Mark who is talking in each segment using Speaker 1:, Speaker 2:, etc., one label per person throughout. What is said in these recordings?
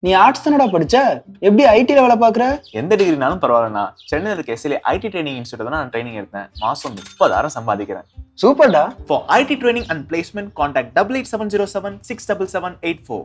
Speaker 1: நீ ஆர்ட்ஸ் தானடா படிச்ச? எப்படி ஐடில வேலை பாக்குற?
Speaker 2: எந்த டிகிரினாலும் பரவாயில்லண்ணா. சென்னையில் இருக்க எஸ்எல்ஏ ஐடி ட்ரைனிங் இன்ஸ்டியூட் தான் நான் ட்ரைனிங் எடுத்தேன். மாசம் 30,000 சம்பாதிக்கிறேன்.
Speaker 1: சூப்பர்டா.
Speaker 2: For IT training and placement, contact 88707 67784.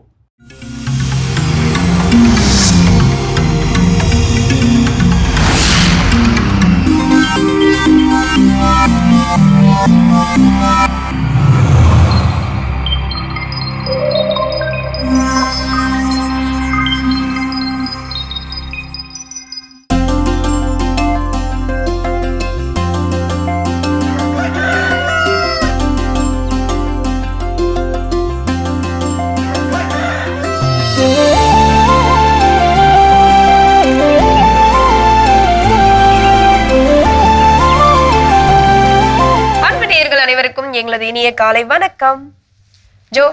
Speaker 3: அனைவருக்கும் எங்களது இனிய காலை வணக்கம். ஜோ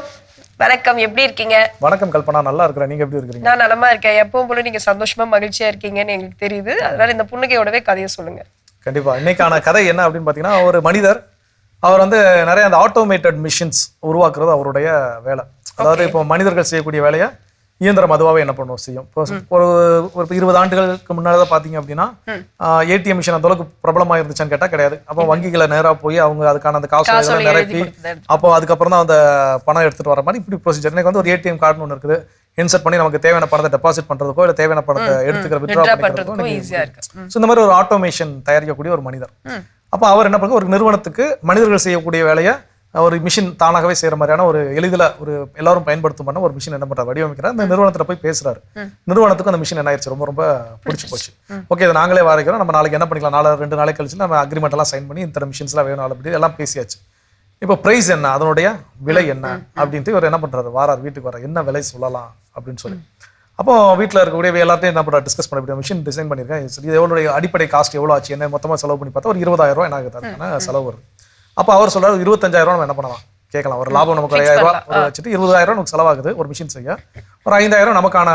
Speaker 3: வணக்கம், எப்படி இருக்கீங்க?
Speaker 4: வணக்கம் கல்பனா, நல்லா இருக்கிறேன். நீங்க எப்படி இருக்கீங்க?
Speaker 3: நான் நலமா இருக்கேன். எப்பவும் போல நீங்க சந்தோஷமா மகிழ்ச்சியா இருக்கீங்கன்னு எங்களுக்கு தெரியுது. அதனால இந்த புன்னகையோடவே கதையை சொல்லுங்க.
Speaker 4: கண்டிப்பா. இன்னைக்கான கதை என்ன அப்படின்னு பாத்தீங்கன்னா, ஒரு மனிதர், அவர் நிறைய அந்த ஆட்டோமேட்டட் மிஷின்ஸ் உருவாக்குறது அவருடைய வேலை. அதாவது இப்போ மனிதர்கள் செய்யக்கூடிய வேலையை இயந்திரம் அதுவாகவே என்ன பண்ணுவோம் செய்யும். ஒரு 20 ஆண்டுகளுக்கு முன்னாடி பாத்தீங்க அப்படின்னா ஏடிஎம் மிஷின் அந்த அளவுக்கு பிரபலமா இருந்துச்சான்னு கேட்டா கிடையாது. அப்போ வங்கிகளை நேரா போய் அவங்க அதுக்கான அந்த காசு நிரப்பி அப்போ அதுக்கப்புறம் தான் அந்த பணம் எடுத்துட்டு வர மாதிரி இப்படி ப்ரொசீஜர். எனக்கு ஒரு ஏடிஎம் கார்டுன்னு ஒன்று இருக்குது. இன்சர்ட் பண்ணி நமக்கு தேவையான பணத்தை டெபாசிட் பண்றதுக்கோ இல்லை தேவையான பணத்தை எடுத்துக்கிற வித்ட்ரா பண்றதுக்கோ ஈஸியா இருக்கு. ஸோ இந்த மாதிரி ஒரு ஆட்டோமேஷன் தயாரிக்கக்கூடிய ஒரு மனிதர். அப்போ அவர் என்ன பண்ணுங்க, ஒரு நிறுவனத்துக்கு மனிதர்கள் செய்யக்கூடிய வேலையை ஒரு மிஷின் தானாகவே செய்யற மாதிரியான ஒரு எளிதில் ஒரு எல்லாரும் பயன்படுத்தும் பண்ண ஒரு மிஷின் என்ன பண்றாரு, வடிவமைக்கிறார். அந்த நிறுவனத்துல போய் பேசுறாரு. நிறுவனத்துக்கு அந்த மிஷின் என்ன ஆயிடுச்சு, ரொம்ப ரொம்ப பிடிச்சி போச்சு. ஓகே, இதை நாங்களே வரைக்கிறோம், நம்ம நாளைக்கு என்ன பண்ணிக்கலாம், 2 நாளைக்கு கழிச்சு நம்ம அக்ரிமெண்ட் எல்லாம் சைன் பண்ணி இந்த மிஷின்ஸ் எல்லாம் வேணும் அப்படி எல்லாம் பேசியாச்சு. இப்போ பிரைஸ் என்ன, அதனுடைய விலை என்ன அப்படின்ட்டு இவர் என்ன பண்றாரு, வாரார் வீட்டுக்கு வர, என்ன விலை சொல்லலாம் அப்படின்னு சொல்லி. அப்போ வீட்டில் இருக்கக்கூடிய எல்லாத்தையும் என்ன பண்ணுறாரு, டிஸ்கஸ் பண்ண மிஷின் டிசைன் பண்ணியிருக்கேன், இது எவ்வளோ அடிப்படை காஸ்ட் எவ்வளோ ஆச்சு, என்ன மொத்தமாக செலவு பண்ணி பார்த்தா ஒரு 20,000 ரூபாய் என்ன ஆகுது செலவு வருது. அப்போ அவர் சொல்றாரு 25,000 ரூபா நம்ம என்ன பண்ணலாம் கேட்கலாம். ஒரு லாபம் நமக்கு 5,000 ரூபாய் வச்சுட்டு 20,000 நமக்கு செலவாகுது ஒரு மிஷின் செய்ய, ஒரு 5,000 நமக்கான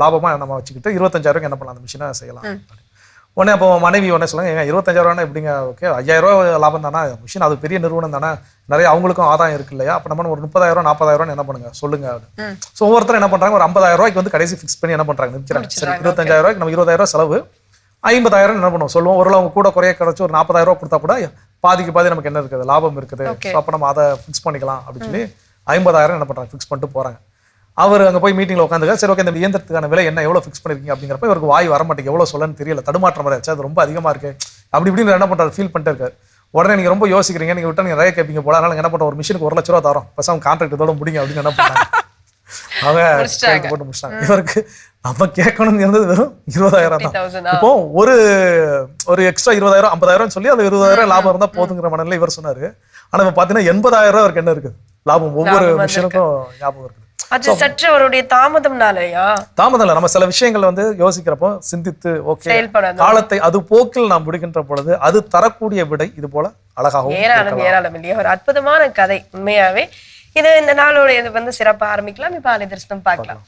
Speaker 4: லாபமா நம்ம வச்சுக்கிட்டு 25,000 என்ன பண்ணலாம், அந்த மிஷினை செய்யலாம். உடனே அப்போ மனைவி உடனே சொல்லுங்க, 25,000 ரூபா எப்படிங்க, ஓகே 5,000 ரூபா லாபம் தானே, மிஷின் அது பெரிய நிறுவனம் தானே, நிறைய அவங்களுக்கும் ஆதாயம் இருக்கு இல்லையா, அப்போ நம்ம ஒரு 30,000 40,000 என்ன பண்ணுங்க சொல்லுங்க. ஸோ ஒவ்வொருத்தரும் என்ன பண்றாங்க, ஒரு 50,000 ரூபாய்க்கு கடைசி ஃபிக்ஸ் பண்ணி என்ன பண்றாங்க நிற்கிறாங்க. சரி, 25,000 ரூபாய்க்கு நம்ம 20,000 ரூபாய் செலவு, 50,000 என்ன பண்ணுவோம் சொல்லுவோம். ஒரு அவங்க கூட குறைய கிடைச்சி ஒரு 40,000 ரூபாய் கொடுத்தா கூட பாதிக்கு பாதி நமக்கு என்ன இருக்குது, லாபம் இருக்குது. அப்போ நம்ம அதை ஃபிக்ஸ் பண்ணிக்கலாம் அப்படின்னு சொல்லி 50,000 என்ன பண்றாங்க, ஃபிக்ஸ் பண்ணிட்டு போறாங்க. அவர் அங்கே போய் மீட்டிங்ல உட்காந்துக்க, சரி ஓகே இந்த இயந்திரத்துக்கான விலை என்ன, எவ்வளோ ஃபிக்ஸ் பண்ணிருக்கீங்க அப்படிங்கிறப்ப இவருக்கு வாய் வர மாட்டேங்க, எவ்வளோ சொல்லன்னு தெரியல, தடுமாற்ற மாதிரி ஆச்சு, அது ரொம்ப அதிகமா இருக்கு அப்படி இப்படின்னு என்ன பண்றாரு, ஃபீல் பண்ணிட்டு இருக்காரு. உடனே நீங்க ரொம்ப யோசிக்கிறீங்க, நீங்க விட்டா நீங்க நிறைய கேட்பீங்க போல, அதனால என்ன பண்ற, ஒரு மிஷினுக்கு 1,00,000 ரூபா தரோம், பசங்க கான்ட்ராக்ட் இதோட முடிங்க அப்படின்னு என்ன பண்ணாங்க, அவங்க போட்டு முடிச்சிட்டாங்க. இவருக்கு நம்ம கேட்கணும்னு இருந்தது வெறும் 20,000 தான். இப்போ ஒரு எக்ஸ்ட்ரா 20,000 50,000 சொல்லி அது 20,000 லாபம் இருந்தா போதுங்கிற மனநிலை இவர் சொன்னாரு. ஆனா இப்ப பாத்தீங்கன்னா 80,000 ரூபாய் அவருக்கு என்ன இருக்குது லாபம், ஒவ்வொரு மிஷினுக்கும் ஞாபகம் இருக்குது.
Speaker 3: அது சற்று அவருடைய தாமதம்னாலயா?
Speaker 4: தாமதம் இல்ல, நம்ம சில விஷயங்கள் யோசிக்கிறப்போ சிந்தித்து ஓகே காலத்தை அது போக்கில் நாம் முடிக்கின்ற பொழுது அது தரக்கூடிய விடை இது போல அழகாகவும்
Speaker 3: ஏராளம் இல்லையா. ஒரு அற்புதமான கதை உண்மையாவே. இது இந்த நாளோட இது சிறப்பா ஆரம்பிக்கலாம். இப்ப ஆலய தரிசனம் பார்க்கலாம்.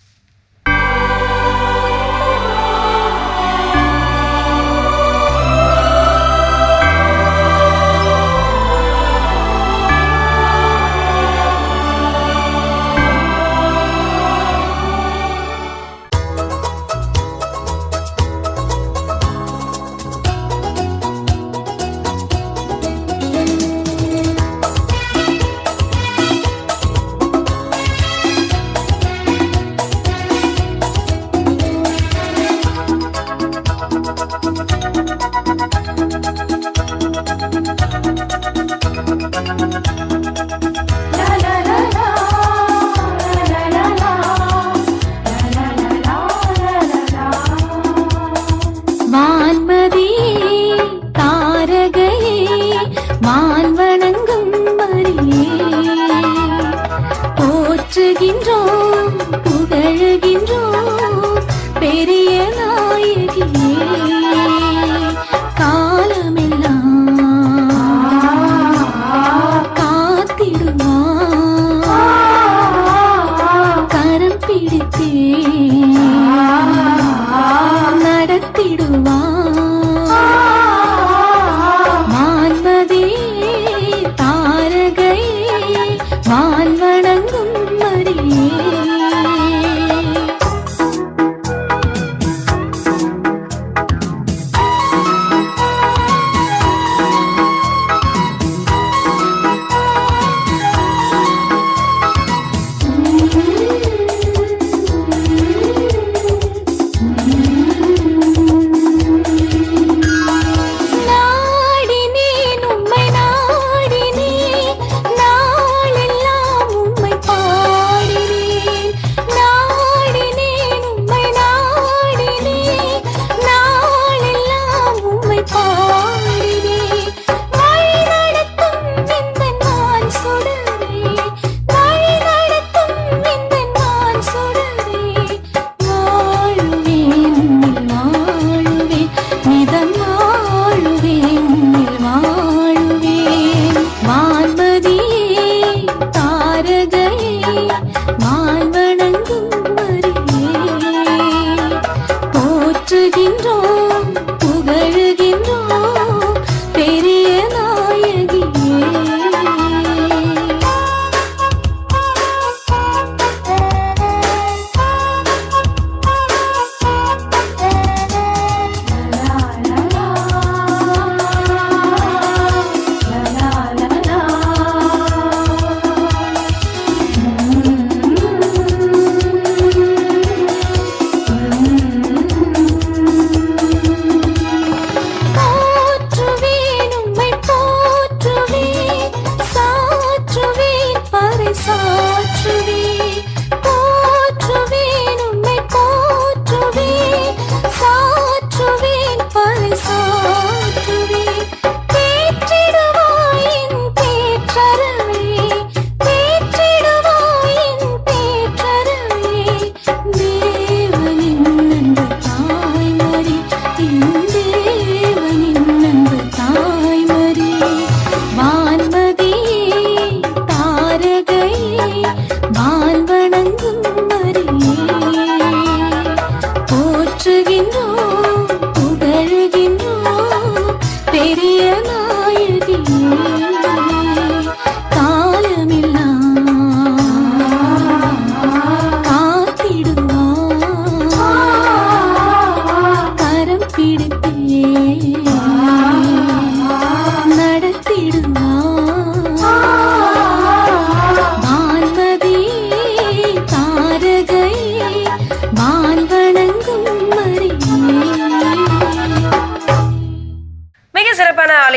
Speaker 5: போற்றுகின்றோம் புகழுகின்றோம் பெரிய நாயகியே.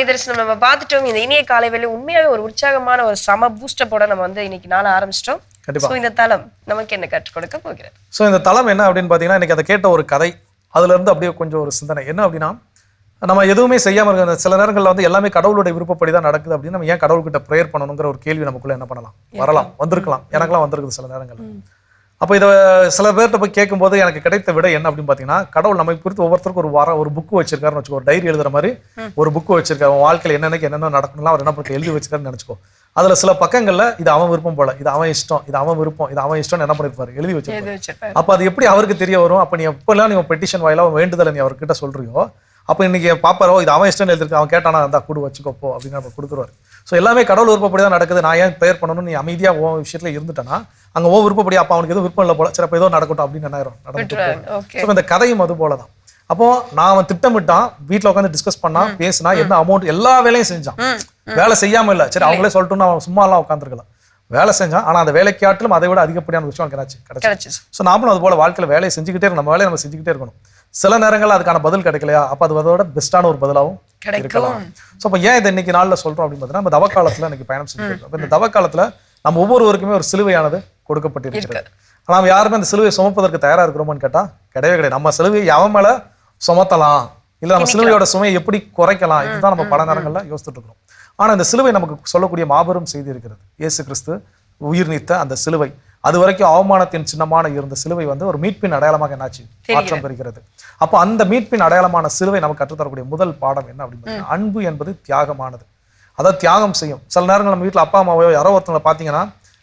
Speaker 3: தரிசனம் நம்ம பார்த்துட்டோம். இந்த இனிய காலை வேளை உண்மையாவே ஒரு உற்சாகமான ஒரு சம பூஸ்டப்போட நம்ம வந்து இன்னைக்கு நாள ஆரம்பிச்சிட்டோம். இந்த தலம் நமக்கு என்ன கற்றுக் கொடுக்க போகிறது?
Speaker 4: ஸோ இந்த தலம் என்ன அப்படின்னு பார்த்தீங்கன்னா, இன்னைக்கு அதை கேட்ட ஒரு கதை, அதுல இருந்து அப்படியே கொஞ்சம் ஒரு சிந்தனை என்ன அப்படின்னா, நம்ம எதுவுமே செய்யாம இருக்க சில நேரங்களில் வந்து எல்லாமே கடவுளுடைய விருப்பப்படி தான் நடக்குது அப்படின்னு நம்ம ஏன் கடவுள்கிட்ட ப்ரேயர் பண்ணணுங்கிற ஒரு கேள்வி நமக்குள்ள என்ன பண்ணலாம் வரலாம், வந்திருக்கலாம். எனக்கெல்லாம் வந்திருக்குது சில நேரங்கள். அப்போ இதை சில பேர்கிட்ட போய் கேட்கும்போது எனக்கு கிடைத்த விட என்ன அப்படின்னு பார்த்தீங்கன்னா, கடவுள் நம்மை குறித்து ஒவ்வொருத்தருக்கும் ஒரு புக்கு வச்சிருக்காருன்னு வச்சுக்கோ, ஒரு டைரி எழுதுற மாதிரி ஒரு புக்கு வச்சிருக்காரு. அவன் வாழ்க்கையில் என்னென்ன நடக்கணும்லாம் அவர் என்ன பண்ணி எழுதி வச்சிருக்காருன்னு நினைச்சுக்கோ. அதுல சில பக்கங்கள்ல இது அவன் விருப்பம் போல, இது அவன் இஷ்டம், இது அவன் விருப்பம், இது அவன் இஷ்டம் என்ன பண்ணிருப்பாரு, எழுதி வச்சிருப்பாரு. அப்ப அது எப்படி அவருக்கு தெரிய வரும்? அப்ப நீ எப்பெல்லாம் நீ பெட்டிஷன் வாயிலா வேண்டுதலை நீ அவர்கிட்ட சொல்றியோ, அப்ப இன்னைக்கு பாப்பாரோ இது அவன் இஷ்டம் எழுதிருக்கு, அவன் கேட்டானா இருந்தா கூடு வச்சுக்கோப்போ அப்படின்னு நம்ம கொடுக்குறாரு. ஸோ எல்லாமே கடவுள் விருப்பப்படி தான் நடக்குது. நான் ஏன் ப்ரேயர் பண்ணணும்னு நீ அமைதியா உன் விஷயத்துல இருந்துட்டேன்னா, அங்க ஓ விருப்பப்படி அப்ப அவனுக்கு எதுவும் விருப்பம் இல்லை போல, சரி அப்ப ஏதோ நடக்கட்டும் அப்படின்னு என்ன ஆயிரும் நடந்துட்டு. இந்த கதையும் அது போலதான். அப்போ நான் அவன் திட்டமிட்டான், வீட்டுல உட்காந்து டிஸ்கஸ் பண்ணா, பேசினா, என்ன அமௌண்ட் எல்லா வேலையும் செஞ்சான். வேலை செய்யாம இல்ல, சரி அவங்களே சொல்லட்டும்னு அவன் சும்மா எல்லாம் உட்காந்துருக்கலாம், வேலை செஞ்சான். ஆனா அந்த வேலைக்காட்டிலும் அதை விட அதிகப்படியான விஷயம் கிடைச்சு. ஸோ நாமளும் அது போல வாழ்க்கையில வேலையை செஞ்சுக்கிட்டே இருக்கணும், நம்ம வேலையை நம்ம செஞ்சுக்கிட்டே இருக்கணும். சில நேரங்கள் அதுக்கான பதில் கிடைக்கலையா, அப்ப அது அதோட பெஸ்டான ஒரு பதிலாகவும் இருக்கலாம். ஸோ அப்ப ஏன் இதை இன்னைக்கு நாள்ல சொல்றோம் அப்படின்னு பார்த்தீங்கன்னா, நம்ம தவக்காலத்துல இன்னைக்கு பயணம் செஞ்சுருக்கோம். இந்த தவக்காலத்துல நம்ம ஒவ்வொருவருக்குமே ஒரு சிலுவையானது கொடுக்கப்பட்டிருக்கிறது. நாம் யாருமே அந்த சிலுவையை சுமப்பதற்கு தயாரா இருக்கிறோமான்னு கேட்டா கிடையவே கிடையாது. நம்ம சிலுவையை அவன் மேல சுமத்தலாம், இல்ல நம்ம சிலுவையோட சுமையை எப்படி குறைக்கலாம், இதுதான் நம்ம பல நேரங்கள்ல யோசிச்சுட்டு இருக்கிறோம். ஆனா இந்த சிலுவை நமக்கு சொல்லக்கூடிய மாபெரும் செய்தி இருக்கிறது. இயேசு கிறிஸ்து உயிர் நீத்த அந்த சிலுவை, அது வரைக்கும் அவமானத்தின் சின்னமான இருந்த சிலுவை வந்து ஒரு மீட்பின் அடையாளமாக என்னாச்சு மாற்றம் பெறுகிறது. அப்போ அந்த மீட்பின் அடையாளமான சிலுவை நமக்கு கற்றுத்தரக்கூடிய முதல் பாடம் என்ன அப்படின்னு பார்த்தீங்கன்னா, அன்பு என்பது தியாகமானது. அதாவது தியாகம் செய்யும். சில நேரங்கள் நம்ம வீட்டில் அப்பா அம்மாவோ யாரோ ஒருத்தவங்களை பார்த்தீங்கன்னா,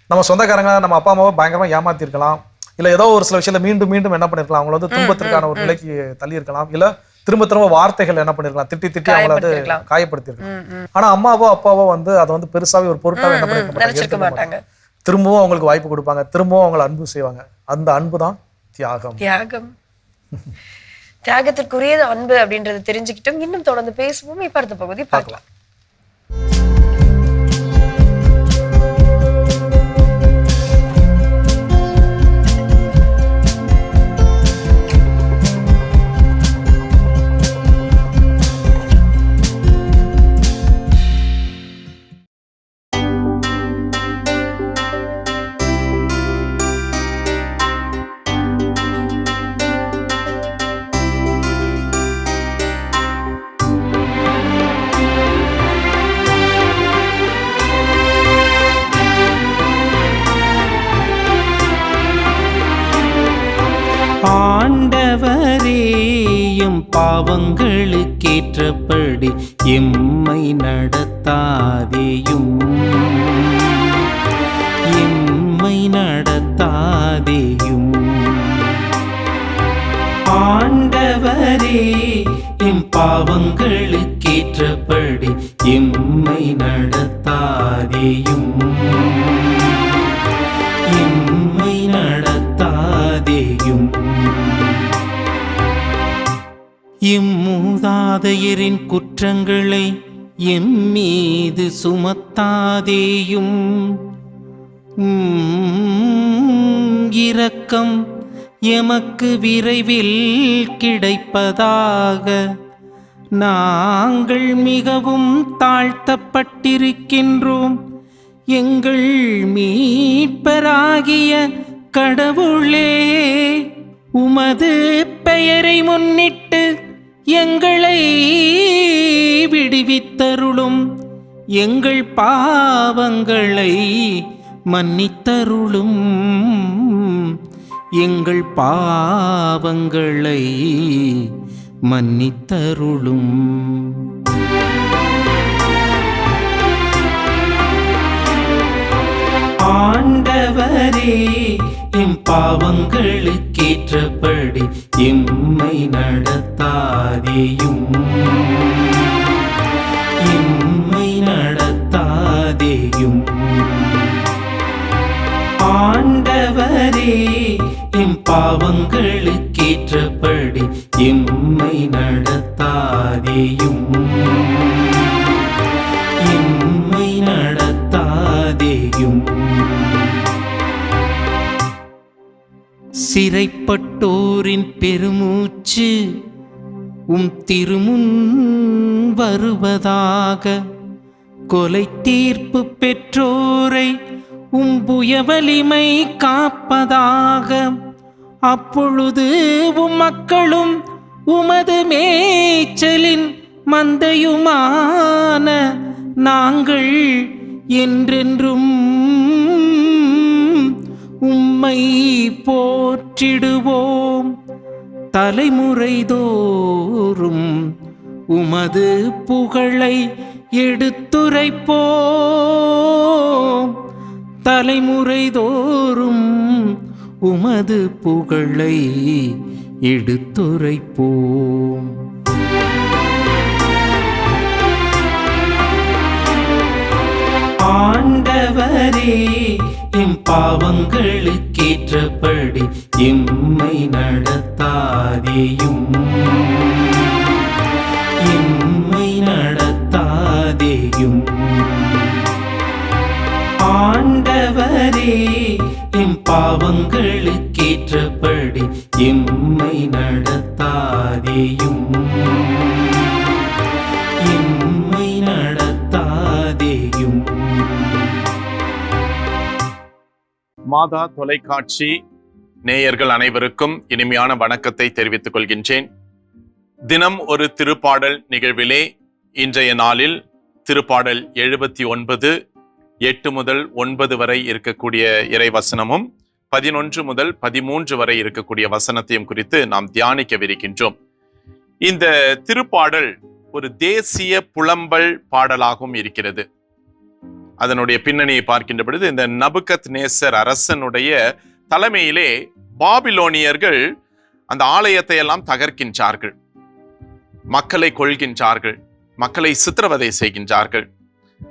Speaker 4: நம்ம சொந்தக்காரங்க நம்ம அப்பா அம்மாவோ பயங்கரமா ஏமாத்திருக்கலாம், இல்ல ஏதோ ஒரு சில விஷயத்துல மீண்டும் மீண்டும் என்ன பண்ணிருக்கலாம், அவங்களை வந்து துன்பத்திற்கான ஒரு நிலைக்கு தள்ளி இருக்கலாம், இல்ல திரும்ப திரும்ப வார்த்தைகள் என்ன பண்ணிருக்கலாம், திட்டி அவங்களை வந்து காயப்படுத்திருக்கலாம். ஆனா அம்மாவோ அப்பாவோ வந்து அதை வந்து பெருசாவே ஒரு பொருட்டாவே என்ன பண்ணிருக்க மாட்டாங்க. திரும்பவும் அவங்களுக்கு வாய்ப்பு கொடுப்பாங்க, திரும்பவும் அவங்களை அன்பு செய்வாங்க. அந்த அன்பு தான் தியாகம்.
Speaker 3: தியாகத்திற்குரியது அன்பு அப்படின்றத தெரிஞ்சுக்கிட்டோம். இன்னும் தொடர்ந்து பேசுவோம். இப்ப அடுத்த பகுதி பார்க்கலாம்.
Speaker 6: ஆண்டவரேயும் பாவங்களுக்கேற்றபடி எம்மை நடத்தாதேயும், எம்மை நடத்தாதேயும். ஆண்ட ஆண்டவரே எம் பாவங்களுக்கேற்றபடி எம்மை நடத்தாதேயும் எம்மை நடத்தாதேயும் எம் மூதாதையரின் குற்றங்களை எம் மீது சுமத்தாதேயும் இரக்கம் எமக்கு விரைவில் கிடைப்பதாக. நாங்கள் மிகவும் தாழ்த்தப்பட்டிருக்கின்றோம். எங்கள் மீட்பராகிய கடவுளே, உமது பெயரை முன்னிட்டு எங்களை விடுவித்தருளும். எங்கள் பாவங்களை மன்னித்தருளும். எங்கள் பாவங்களை மன்னித்தருளும். ஆண்டவரே எம் பாவங்களுக்கேற்றபடி எம்மை நடத்தாதேயும் எம்மை நடத்தாதேயும். ஆண்டவரே எம் பாவங்களுக்கேற்றபடி எம்மை நடத்தாதேயும் எம்மை நடத்தாதேயும். சிறைப்பட்டோரின் பெருமூச்சு திருமுன் வருவதாக. கொலை தீர்ப்பு பெற்றோரை புயவலிமை காப்பதாக. அப்பொழுது மக்களும் உமது மேய்ச்சலின் மந்தையுமான நாங்கள் என்றென்றும் உம்மை போற்றிடுவோம். தலைமுறை தோறும் உமது புகழை எடுத்துரைப்போம். தலைமுறை தோறும் உமது புகழை எடுத்துரைப்போம். ஆண்டவரே எம் பாவங்களுக்கேற்றபடி எம்மை நடத்தாதேயும் எம்மை நடத்தாதேயும். ஆண்டவரே எம் பாவங்களுக்கேற்றபடி எம்மை நடத்தாதேயும் எம்மை நடத்தாதேயும்.
Speaker 7: மாதா தொலைக்காட்சி நேயர்கள் அனைவருக்கும் இனிமையான வணக்கத்தை தெரிவித்துக் கொள்கின்றேன். தினம் ஒரு திருப்பாடல் நிகழ்விலே இன்றைய நாளில் திருப்பாடல் 79 8 முதல் 9 வரை இருக்கக்கூடிய இறை வசனமும் 11 முதல் 13 வரை இருக்கக்கூடிய வசனத்தையும் குறித்து நாம் தியானிக்கவிருக்கின்றோம். இந்த திருப்பாடல் ஒரு தேசிய புலம்பல் பாடலாகவும் இருக்கிறது. அதனுடைய பின்னணியை பார்க்கின்ற பொழுது இந்த நபுக்கத்நேசர் அரசனுடைய தலைமையிலே பாபிலோனியர்கள் அந்த ஆலயத்தை எல்லாம் தகர்க்கின்றார்கள், மக்களை கொள்கின்றார்கள், மக்களை சித்திரவதை செய்கின்றார்கள்.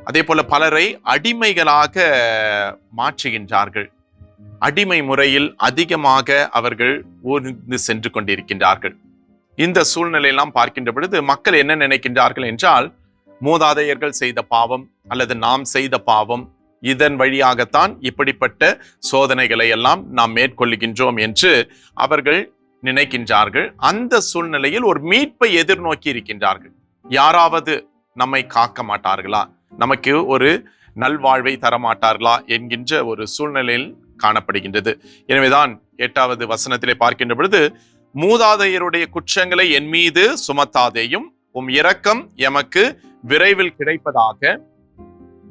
Speaker 7: அதே போல பலரை அடிமைகளாக மாற்றுகின்றார்கள். அடிமை முறையில் அதிகமாக அவர்கள் ஊர்ந்து சென்று கொண்டிருக்கின்றார்கள். இந்த சூழ்நிலையெல்லாம் பார்க்கின்ற பொழுது மக்கள் என்ன நினைக்கின்றார்கள் என்றால், மூதாதையர்கள் செய்த பாவம் அல்லது நாம் செய்த பாவம், இதன் வழியாகத்தான் இப்படிப்பட்ட சோதனைகளை எல்லாம் நாம் மேற்கொள்ளுகின்றோம் என்று அவர்கள் நினைக்கின்றார்கள். அந்த சூழ்நிலையில் ஒரு மீட்பை எதிர்நோக்கி இருக்கின்றார்கள். யாராவது நம்மை காக்க மாட்டார்களா, நமக்கு ஒரு நல்வாழ்வை தரமாட்டார்களா என்கின்ற ஒரு சூழ்நிலையில் காணப்படுகின்றது. எனவேதான் 8வது வசனத்திலே பார்க்கின்ற பொழுது, மூதாதையருடைய குற்றங்களை என் மீது சுமத்தாதேயும், இரக்கம் எமக்கு விரைவில் கிடைப்பதாக.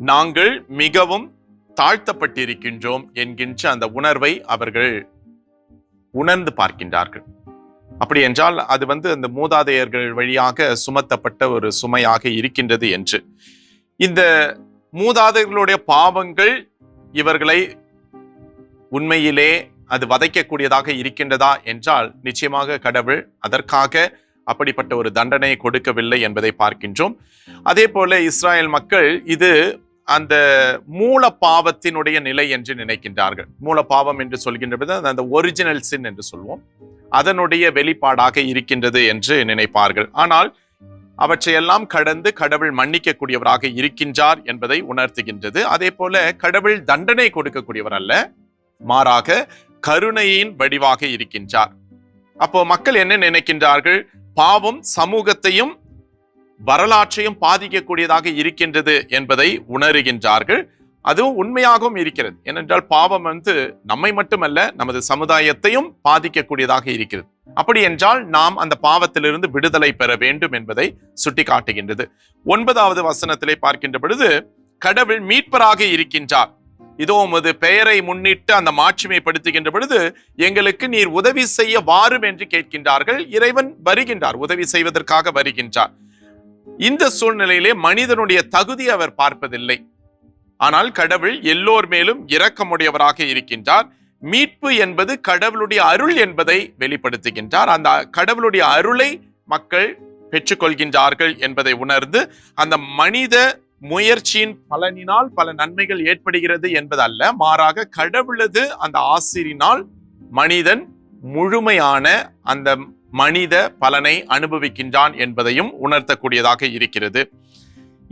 Speaker 7: நாங்கள் மிகவும் தாழ்த்தப்பட்டிருக்கின்றோம் என்கின்ற அந்த உணர்வை அவர்கள் உணர்ந்து பார்க்கின்றார்கள். அப்படி என்றால் அது அந்த மூதாதையர்கள் வழியாக சுமத்தப்பட்ட ஒரு சுமையாக இருக்கின்றது என்று. இந்த மூதாதையர்களுடைய பாவங்கள் இவர்களை உண்மையிலே அது வதைக்கக்கூடியதாக இருக்கின்றதா என்றால் நிச்சயமாக கடவுள் அதற்காக அப்படிப்பட்ட ஒரு தண்டனையை கொடுக்கவில்லை என்பதை பார்க்கின்றோம். அதே போல இஸ்ராயல் மக்கள் இது அந்த மூல பாவத்தினுடைய நிலை என்று நினைக்கின்றார்கள். மூல பாவம் என்று சொல்கின்ற அந்த ஒரிஜினல் சின் என்று சொல்வோம், அதனுடைய வெளிப்பாடாக இருக்கின்றது என்று நினைப்பார்கள். ஆனால் அவற்றையெல்லாம் கடந்து கடவுள் மன்னிக்க கூடியவராக இருக்கின்றார் என்பதை உணர்த்துகின்றது. அதே போல கடவுள் தண்டனை கொடுக்கக்கூடியவர் அல்ல, மாறாக கருணையின் வடிவாக இருக்கின்றார். அப்போ மக்கள் என்ன நினைக்கின்றார்கள்? பாவம் சமூகத்தையும் வரலாற்றையும் பாதிக்கக்கூடியதாக இருக்கின்றது என்பதை உணர்கின்றார்கள். அதுவும் உண்மையாகவும் இருக்கிறது. ஏனென்றால் பாவம் நம்மை மட்டுமல்ல, நமது சமுதாயத்தையும் பாதிக்கக்கூடியதாக இருக்கிறது. அப்படி என்றால் நாம் அந்த பாவத்திலிருந்து விடுதலை பெற வேண்டும் என்பதை சுட்டி காட்டுகின்றது. 9வது வசனத்திலே பார்க்கின்ற பொழுது கடவுள் மீட்பராக இருக்கின்றார். இதோ உமது பெயரை முன்னிட்டு அந்த மாட்சிமைப்படுத்துகின்ற பொழுது எங்களுக்கு நீர் உதவி செய்ய வாரும் என்று கேட்கின்றார்கள். இறைவன் வருகின்றார், உதவி செய்வதற்காக வருகின்றார். இந்த சூழ்நிலையிலே மனிதனுடைய தகுதி அவர் பார்ப்பதில்லை. ஆனால் கடவுள் எல்லோர் மேலும் இரக்கமுடையவராக இருக்கின்றார். மீட்பு என்பது கடவுளுடைய அருள் என்பதை வெளிப்படுத்துகின்றார். அந்த கடவுளுடைய அருளை மக்கள் பெற்றுக்கொள்கின்றார்கள் என்பதை உணர்ந்து அந்த மனித முயற்சியின் பலனினால் பல நன்மைகள் ஏற்படுகிறது என்பதல்ல, மாறாக கடவுளது அந்த ஆசிரினால் மனிதன் முழுமையான அந்த மனித பலனை அனுபவிக்கின்றான் என்பதையும் உணர்த்தக்கூடியதாக இருக்கிறது.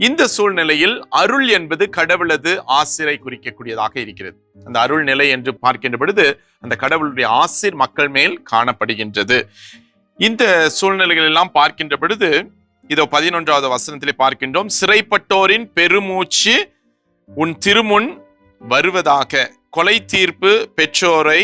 Speaker 7: இந்த சூழ்நிலையில் அருள் என்பது கடவுளது ஆசிரை குறிக்கக்கூடியதாக இருக்கிறது. அந்த அருள் நிலை என்று பார்க்கின்ற பொழுது அந்த கடவுளுடைய ஆசிர் மக்கள் மேல் காணப்படுகின்றது. இந்த சூழ்நிலைகள் எல்லாம் பார்க்கின்ற பொழுது இதோ 11வது வசனத்திலே பார்க்கின்றோம், சிறைப்பட்டோரின் பெருமூச்சு உன் திருமுன் வருவதாக, கொலை தீர்ப்பு பெற்றோரை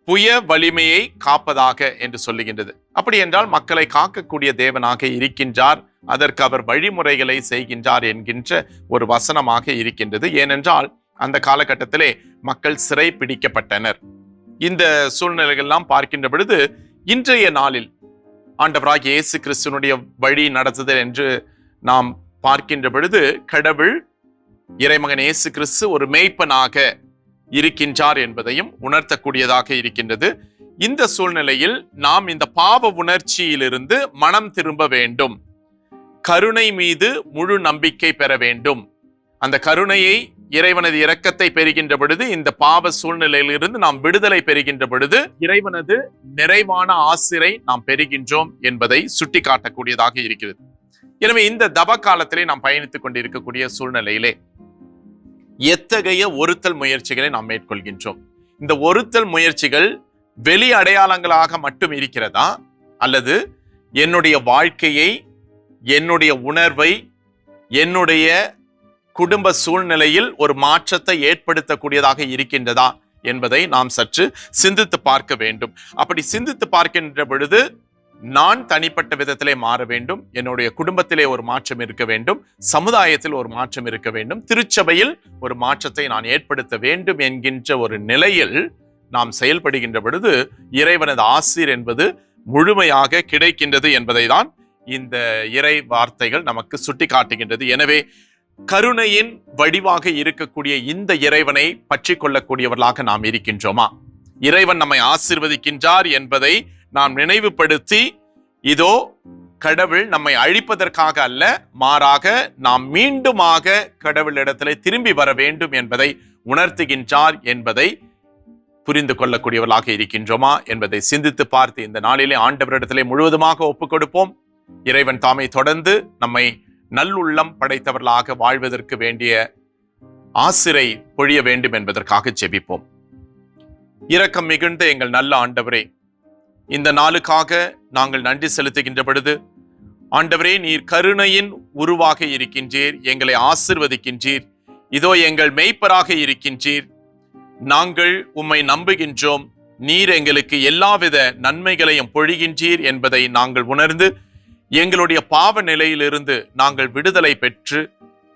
Speaker 7: புய வலிமையை காப்பதாக என்று சொல்லுகின்றது. அப்படி என்றால் மக்களை காக்கக்கூடிய தேவனாக இருக்கின்றார், அதற்கு அவர் வழிமுறைகளை செய்கின்றார் என்கின்ற ஒரு வசனமாக இருக்கின்றது. ஏனென்றால் அந்த காலகட்டத்திலே மக்கள் சிறை பிடிக்கப்பட்டனர். இந்த சூழ்நிலைகள் எல்லாம் பார்க்கின்ற பொழுது இன்றைய நாளில் ஆண்டவராகிய இயேசு கிறிஸ்துனுடைய வழி நடத்துதல் என்று நாம் பார்க்கின்ற பொழுது கடவுள் இறைமகன் இயேசு கிறிஸ்து ஒரு மேய்ப்பனாக இருக்கின்றார் என்பதையும் உணர்த்தக்கூடியதாக இருக்கின்றது. இந்த சூழ்நிலையில் நாம் இந்த பாவ உணர்ச்சியிலிருந்து மனம் திரும்ப வேண்டும், கருணை மீது முழு நம்பிக்கை பெற வேண்டும். அந்த கருணையை, இறைவனது இரக்கத்தை பெறுகின்ற பொழுது இந்த பாவ சூழ்நிலையிலிருந்து நாம் விடுதலை பெறுகின்ற பொழுது இறைவனது நிறைவான ஆசிரை நாம் பெறுகின்றோம் என்பதை சுட்டி காட்டக்கூடியதாக இருக்கிறது. எனவே இந்த தவ காலத்திலே நாம் பயணித்துக் கொண்டிருக்கக்கூடிய சூழ்நிலையிலே எத்தகைய ஒருத்தல் முயற்சிகளை நாம் மேற்கொள்கின்றோம்? இந்த ஒருத்தல் முயற்சிகள் வெளி அடையாளங்களாக மட்டும் இருக்கிறதா, அல்லது என்னுடைய வாழ்க்கையை, என்னுடைய உணர்வை, என்னுடைய குடும்ப சூழ்நிலையில் ஒரு மாற்றத்தை ஏற்படுத்தக்கூடியதாக இருக்கின்றதா என்பதை நாம் சற்று சிந்தித்து பார்க்க வேண்டும். அப்படி சிந்தித்து பார்க்கின்ற பொழுது நான் தனிப்பட்ட விதத்திலே மாற வேண்டும், என்னுடைய குடும்பத்திலே ஒரு மாற்றம் இருக்க வேண்டும், சமுதாயத்தில் ஒரு மாற்றம் இருக்க வேண்டும், திருச்சபையில் ஒரு மாற்றத்தை நான் ஏற்படுத்த வேண்டும் என்கின்ற ஒரு நிலையில் நாம் செயல்படுகின்ற பொழுது இறைவனது ஆசீர் என்பது முழுமையாக கிடைக்கின்றது என்பதை தான் இந்த இறை வார்த்தைகள் நமக்கு சுட்டி காட்டுகின்றது. எனவே கருணையின் வடிவாக இருக்கக்கூடிய இந்த இறைவனை பற்றி கொள்ளக்கூடியவர்களாக நாம் இருக்கின்றோமா? இறைவன் நம்மை ஆசீர்வதிக்கின்றார் என்பதை நாம் நினைவுபடுத்தி, இதோ கடவுள் நம்மை அழிப்பதற்காக அல்ல, மாறாக நாம் மீண்டுமாக கடவுளிடத்திலே திரும்பி வர வேண்டும் என்பதை உணர்த்துகின்றார் என்பதை புரிந்து கொள்ளக்கூடியவர்களாக இருக்கின்றோமா என்பதை சிந்தித்து பார்த்து இந்த நாளிலே ஆண்டவரிடத்திலே முழுவதுமாக ஒப்புக் கொடுப்போம். இறைவன் தாமே தொடர்ந்து நம்மை நல்லுள்ளம் படைத்தவர்களாக வாழ்வதற்கு வேண்டிய ஆசிரை பொழிய வேண்டும் என்பதற்காக ஜெபிப்போம். இரக்கம் மிகுந்த எங்கள் நல்ல ஆண்டவரே, இந்த நாளுக்காக நாங்கள் நன்றி செலுத்துகின்ற பொழுது ஆண்டவரே, நீர் கருணையின் உருவாக இருக்கின்றீர், எங்களை ஆசிர்வதிக்கின்றீர், இதோ எங்கள் மேய்ப்பராக இருக்கின்றீர், நாங்கள் உம்மை நம்புகின்றோம், நீர் எங்களுக்கு எல்லாவித நன்மைகளையும் பொழிகின்றீர் என்பதை நாங்கள் உணர்ந்து எங்களுடைய பாவ நிலையிலிருந்து நாங்கள் விடுதலை பெற்று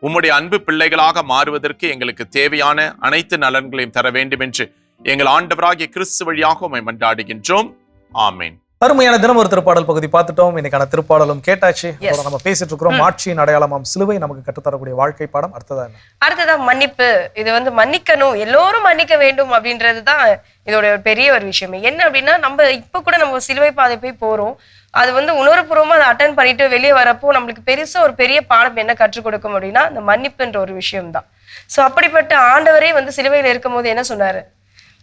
Speaker 7: உம்முடைய அன்பு பிள்ளைகளாக மாறுவதற்கு எங்களுக்கு தேவையான அனைத்து நலன்களையும் தர வேண்டும் என்று எங்கள் ஆண்டவராகிய கிறிஸ்து வழியாக உம்மை மன்றாடுகின்றோம். ஆமென்.
Speaker 4: அருமையான தினம் ஒரு திருப்பாடல் பகுதி பார்த்துட்டோம். இன்னைக்கான திருப்பாடலும் கேட்டாச்சு. அதோட நம்ம பேசிட்டு இருக்கிறோம் மாட்சியின் அடையாளமாம் சிலுவை நமக்கு கற்றுத்தரக்கூடிய வாழ்க்கை பாடம். அடுத்ததா
Speaker 3: மன்னிப்பு. இது வந்து மன்னிக்கணும், எல்லோரும் மன்னிக்க வேண்டும் அப்படின்றதுதான் இதோட பெரிய ஒரு விஷயம். என்ன அப்படின்னா, நம்ம இப்ப கூட நம்ம சிலுவை பாதை போய் போறோம், அது வந்து உணர்வுபூர்வமா அதை அட்டன் பண்ணிட்டு வெளியே வரப்போ நம்மளுக்கு பெருசா ஒரு பெரிய பாடம் என்ன கற்றுக் கொடுக்கும் அப்படின்னா அந்த மன்னிப்புன்ற ஒரு விஷயம் தான். சோ அப்படிப்பட்ட ஆண்டவரே வந்து சிலுவையில இருக்கும் போது என்ன சொன்னாரு,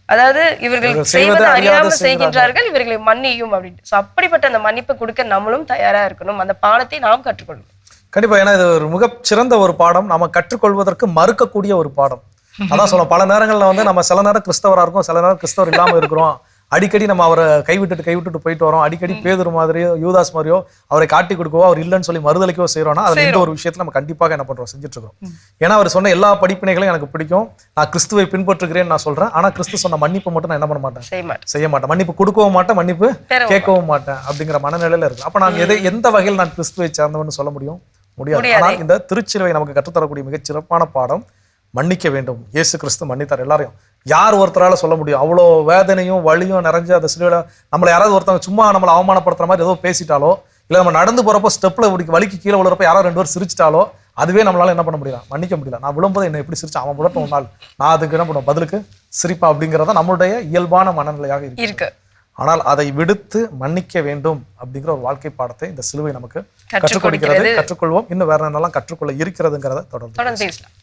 Speaker 3: அதாவது இவர்கள் செய்வது அறியாமல் செய்கின்றார்கள், இவர்களை மன்னியும் அப்படின்னு. சோ அப்படிப்பட்ட அந்த மன்னிப்பு கொடுக்க நம்மளும் தயாரா இருக்கணும். அந்த பாடத்தை நாம் கற்றுக்கொள்ளணும்
Speaker 4: கண்டிப்பா. ஏன்னா இது ஒரு மிக சிறந்த ஒரு பாடம், நாம கற்றுக்கொள்வதற்கு மறுக்கக்கூடிய ஒரு பாடம். அதான் சொல்லுவோம், பல நேரங்கள்ல வந்து நம்ம சில நேரம் கிறிஸ்தவரா இருக்கும், சில நேரம் கிறிஸ்தவர் இல்லாம இருக்கிறோம். அடிக்கடி நம்ம அவரை கைவிட்டுட்டு போயிட்டு வரோம். அடிக்கடி பேதுரு மாதிரியோ யூதாஸ் மாதிரியோ அவரை காட்டி கொடுக்கவோ அவர் இல்லைன்னு சொல்லி மறுதளிக்கவோ செய்யறோம்னா அதுல இந்த ஒரு விஷயத்துல நம்ம கண்டிப்பாக என்ன பண்றோம், செஞ்சுட்டு இருக்கோம். ஏன்னா அவர் சொன்ன எல்லா படிப்பினைகளையும் எனக்கு பிடிக்கும், நான் கிறிஸ்துவை பின்பற்றுகிறேன்னு நான் சொல்றேன். ஆனா கிறிஸ்து சொன்ன மன்னிப்பு மட்டும் நான் என்ன பண்ண மாட்டேன், செய்ய மாட்டேன். மன்னிப்பு கொடுக்கவும் மாட்டேன், மன்னிப்பு கேட்கவும் மாட்டேன் அப்படிங்கிற மனநிலையில இருக்கு. அப்ப நான் எந்த வகையில் நான் கிறிஸ்துவை சார்ந்தவன்னு சொல்ல முடியாது. ஆனால் இந்த திருச்சிலுவை நமக்கு கற்றுத்தரக்கூடிய மிகச் சிறப்பான பாடம், மன்னிக்க வேண்டும். இயேசு கிறிஸ்து மன்னித்தார் எல்லாரையும். யார் ஒருத்தரால சொல்ல முடியும்? அவ்வளோ வேதனையும் வலியும் நிறைஞ்ச அந்த சிலுவையில நம்மளை யாராவது ஒருத்தவங்க சும்மா நம்மளை அவமானப்படுத்துற மாதிரி ஏதோ பேசிட்டாலோ, இல்லை நம்ம நடந்து போறப்போ ஸ்டெப்ல வலிக்கு கீழே விழுறப்ப யாராவது 2 பேர் சிரிச்சிட்டாலோ அதுவே நம்மளால என்ன பண்ண முடியல, மன்னிக்க முடியல. நான் விழும்போது என்ன எப்படி சிரிச்சு அவன் விடட்டும் ஒரு நாள், நான் அதுக்கு என்ன பண்ணுவேன், பதிலுக்கு சிரிப்பா அப்படிங்கிறத நம்மளுடைய இயல்பான மனநிலையாக இருக்கு. ஆனால் அதை விடுத்து மன்னிக்க வேண்டும் அப்படிங்கிற ஒரு வாழ்க்கை பாடத்தை இந்த சிலுவை நமக்கு கற்றுக் கொடுக்கிறது. கற்றுக்கொள்வோம். இன்னும் வேற என்னெல்லாம் கற்றுக்கொள்ள இருக்கிறதுங்கிறத தொடர்ந்து பேசலாம்.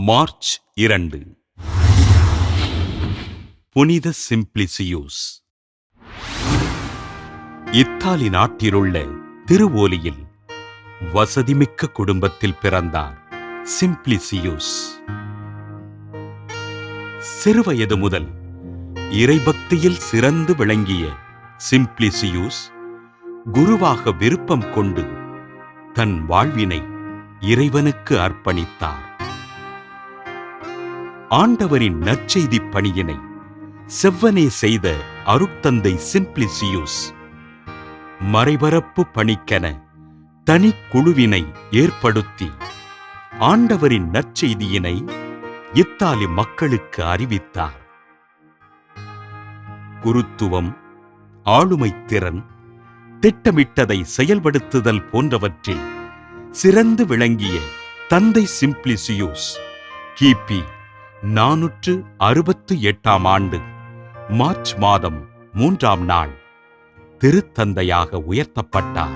Speaker 8: மார்ச் 2. புனித சிம்பிளிசியூஸ். இத்தாலி நாட்டிலுள்ள திருவோலியில் வசதிமிக்க குடும்பத்தில் பிறந்தார் சிம்பிளிசியூஸ். சிறுவயது முதல் இறைபக்தியில் சிறந்து விளங்கிய சிம்பிளிசியூஸ் குருவாக விருப்பம் கொண்டு தன் வாழ்வினை இறைவனுக்கு அர்ப்பணித்தார். ஆண்டவரின் நற்செய்தி பணியினை செவ்வனே செய்த அருட்தந்தை சிம்பிளிசியூஸ் மறைபரப்பு பணிக்கென தனி குழுவினை ஏற்படுத்தி ஆண்டவரின் நற்செய்தியினை இத்தாலி மக்களுக்கு அறிவித்தார். குருத்துவம், ஆளுமை திறன், திட்டமிட்டதை செயல்படுத்துதல் போன்றவற்றில் சிறந்து விளங்கிய தந்தை சிம்பிளிசியூஸ் கிபி 468 மார்ச் மாதம் 3ஆம் நாள் திருத்தந்தையாக உயர்த்தப்பட்டார்.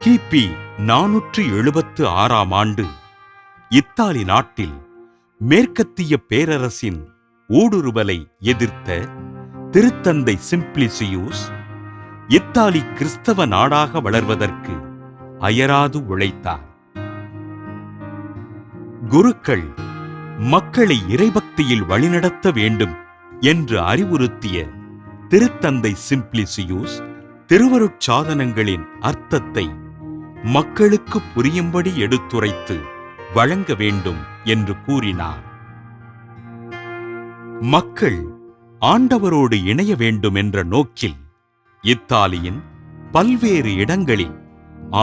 Speaker 8: கிபி 476 இத்தாலி நாட்டில் மேற்கத்திய பேரரசின் ஊடுருவலை எதிர்த்த திருத்தந்தை சிம்பிளிசியூஸ் இத்தாலி கிறிஸ்தவ நாடாக வளர்வதற்கு அயராது உழைத்தார். குருக்கள் மக்களை இறைபக்தியில் வழிநடத்த வேண்டும் என்று அறிவுறுத்திய திருத்தந்தை சிம்பிளிசியூஸ் திருவருட்சாதனங்களின் அர்த்தத்தை மக்களுக்கு புரியும்படி எடுத்துரைத்து வழங்க வேண்டும் என்று கூறினார். மக்கள் ஆண்டவரோடு இணைய வேண்டும் என்ற நோக்கில் இத்தாலியின் பல்வேறு இடங்களில்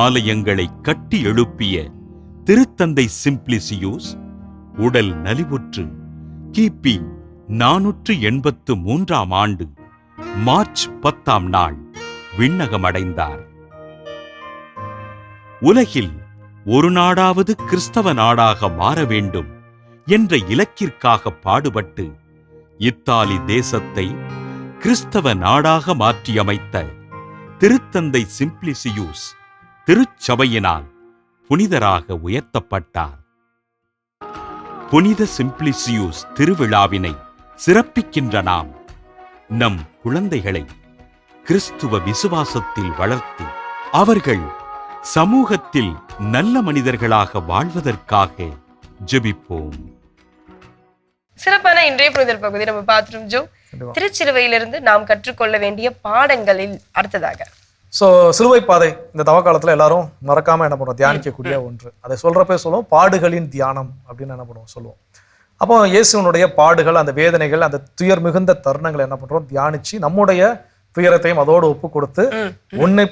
Speaker 8: ஆலயங்களை கட்டி எழுப்பிய திருத்தந்தை சிம்பிளிசியூஸ் உடல் நலிவுற்று கிபி 483 மார்ச் 10 விண்ணகமடைந்தார். உலகில் ஒரு நாடாவது கிறிஸ்தவ நாடாக மாற வேண்டும் என்ற இலக்கிற்காக பாடுபட்டு இத்தாலி தேசத்தை கிறிஸ்தவ நாடாக மாற்றியமைத்த திருத்தந்தை சிம்பிளிசியூஸ் திருச்சபையினால் புனிதராக உயர்த்தப்பட்டார். புனித சிம்பிளிசியூஸ் திருவிழாவினை சிறப்பிக்கின்ற நாம் நம் குழந்தைகளை கிறிஸ்துவ விசுவாசத்தில் வளர்த்து அவர்கள் சமூகத்தில் நல்ல மனிதர்களாக வாழ்வதற்காக ஜெபிப்போம்.
Speaker 3: சிறப்பான இன்றைய புனிதர் பகுதி நம்ம பார்த்துட்டோம் ஜோ. திருச்சிலுவையிலிருந்து நாம் கற்றுக்கொள்ள வேண்டிய பாடங்களில் அடுத்ததாக
Speaker 4: சிலுவை பாதை இந்த தவ காலத்துல எல்லாரும் மறக்காம என்ன பண்ணுவோம், தியானிக்கக்கூடிய ஒன்று. அதை சொல்றப்ப சொல்லுவோம் பாடுகளின் தியானம் அப்படின்னு என்ன பண்ணுவோம் சொல்லுவோம். அப்போ இயேசுனுடைய பாடுகள், அந்த வேதனைகள், அந்த துயர் மிகுந்த தருணங்களை என்ன பண்றோம், தியானிச்சு நம்முடைய துயரத்தையும் அதோடு ஒப்பு கொடுத்து உன்னை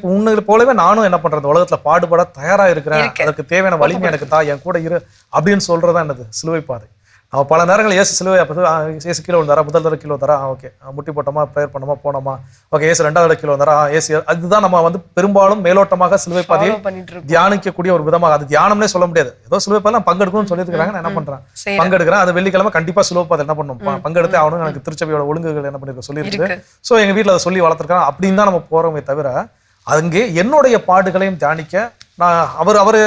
Speaker 4: போலவே நானும் என்ன பண்றது, உலகத்துல பாடுபட தயாரா இருக்கிறேன், அதற்கு தேவையான வலிமை எனக்கு தா, என் கூட இரு அப்படின்னு சொல்றதா என்னது சிலுவை பாதை. அவன் பல நேரங்கள் இயேசு சிலுவை இயேசு கீழே விழுந்தாரா, முதல் தடவை கீழே வந்தாரா, ஓகே முட்டி போட்டோமா, ப்ரேயர் பண்ணோமா, போனோமா, ஓகே இயேசு 2வது தடவை கீழே வந்தாரா, இயேசு. அதுதான் நம்ம வந்து பெரும்பாலும் மேலோட்டமாக சிலுவை பாதையை தியானிக்கக்கூடிய ஒரு விதமாக. அது தியானம்னே சொல்ல முடியாது. ஏதோ சிலுவை பாதை பங்கெடுக்கணும்னு சொல்லியிருக்காங்க, நான் என்ன பண்றேன் பங்கெடுக்கிறேன். அது வெள்ளிக்கிழமை கண்டிப்பா சிலுவை பாதை என்ன பண்ணும், பங்கெடுத்து ஆகணும். எனக்கு திருச்சபையோட ஒழுங்குகள் என்ன பண்ணிருக்க சொல்லியிருக்கு. ஸோ எங்க வீட்டில் அதை சொல்லி வளர்த்துருக்காங்க. அப்படின்னு தான் நம்ம போறோமே தவிர அங்கே என்னுடைய பாடுகளையும் தியானிக்க நான் அவரு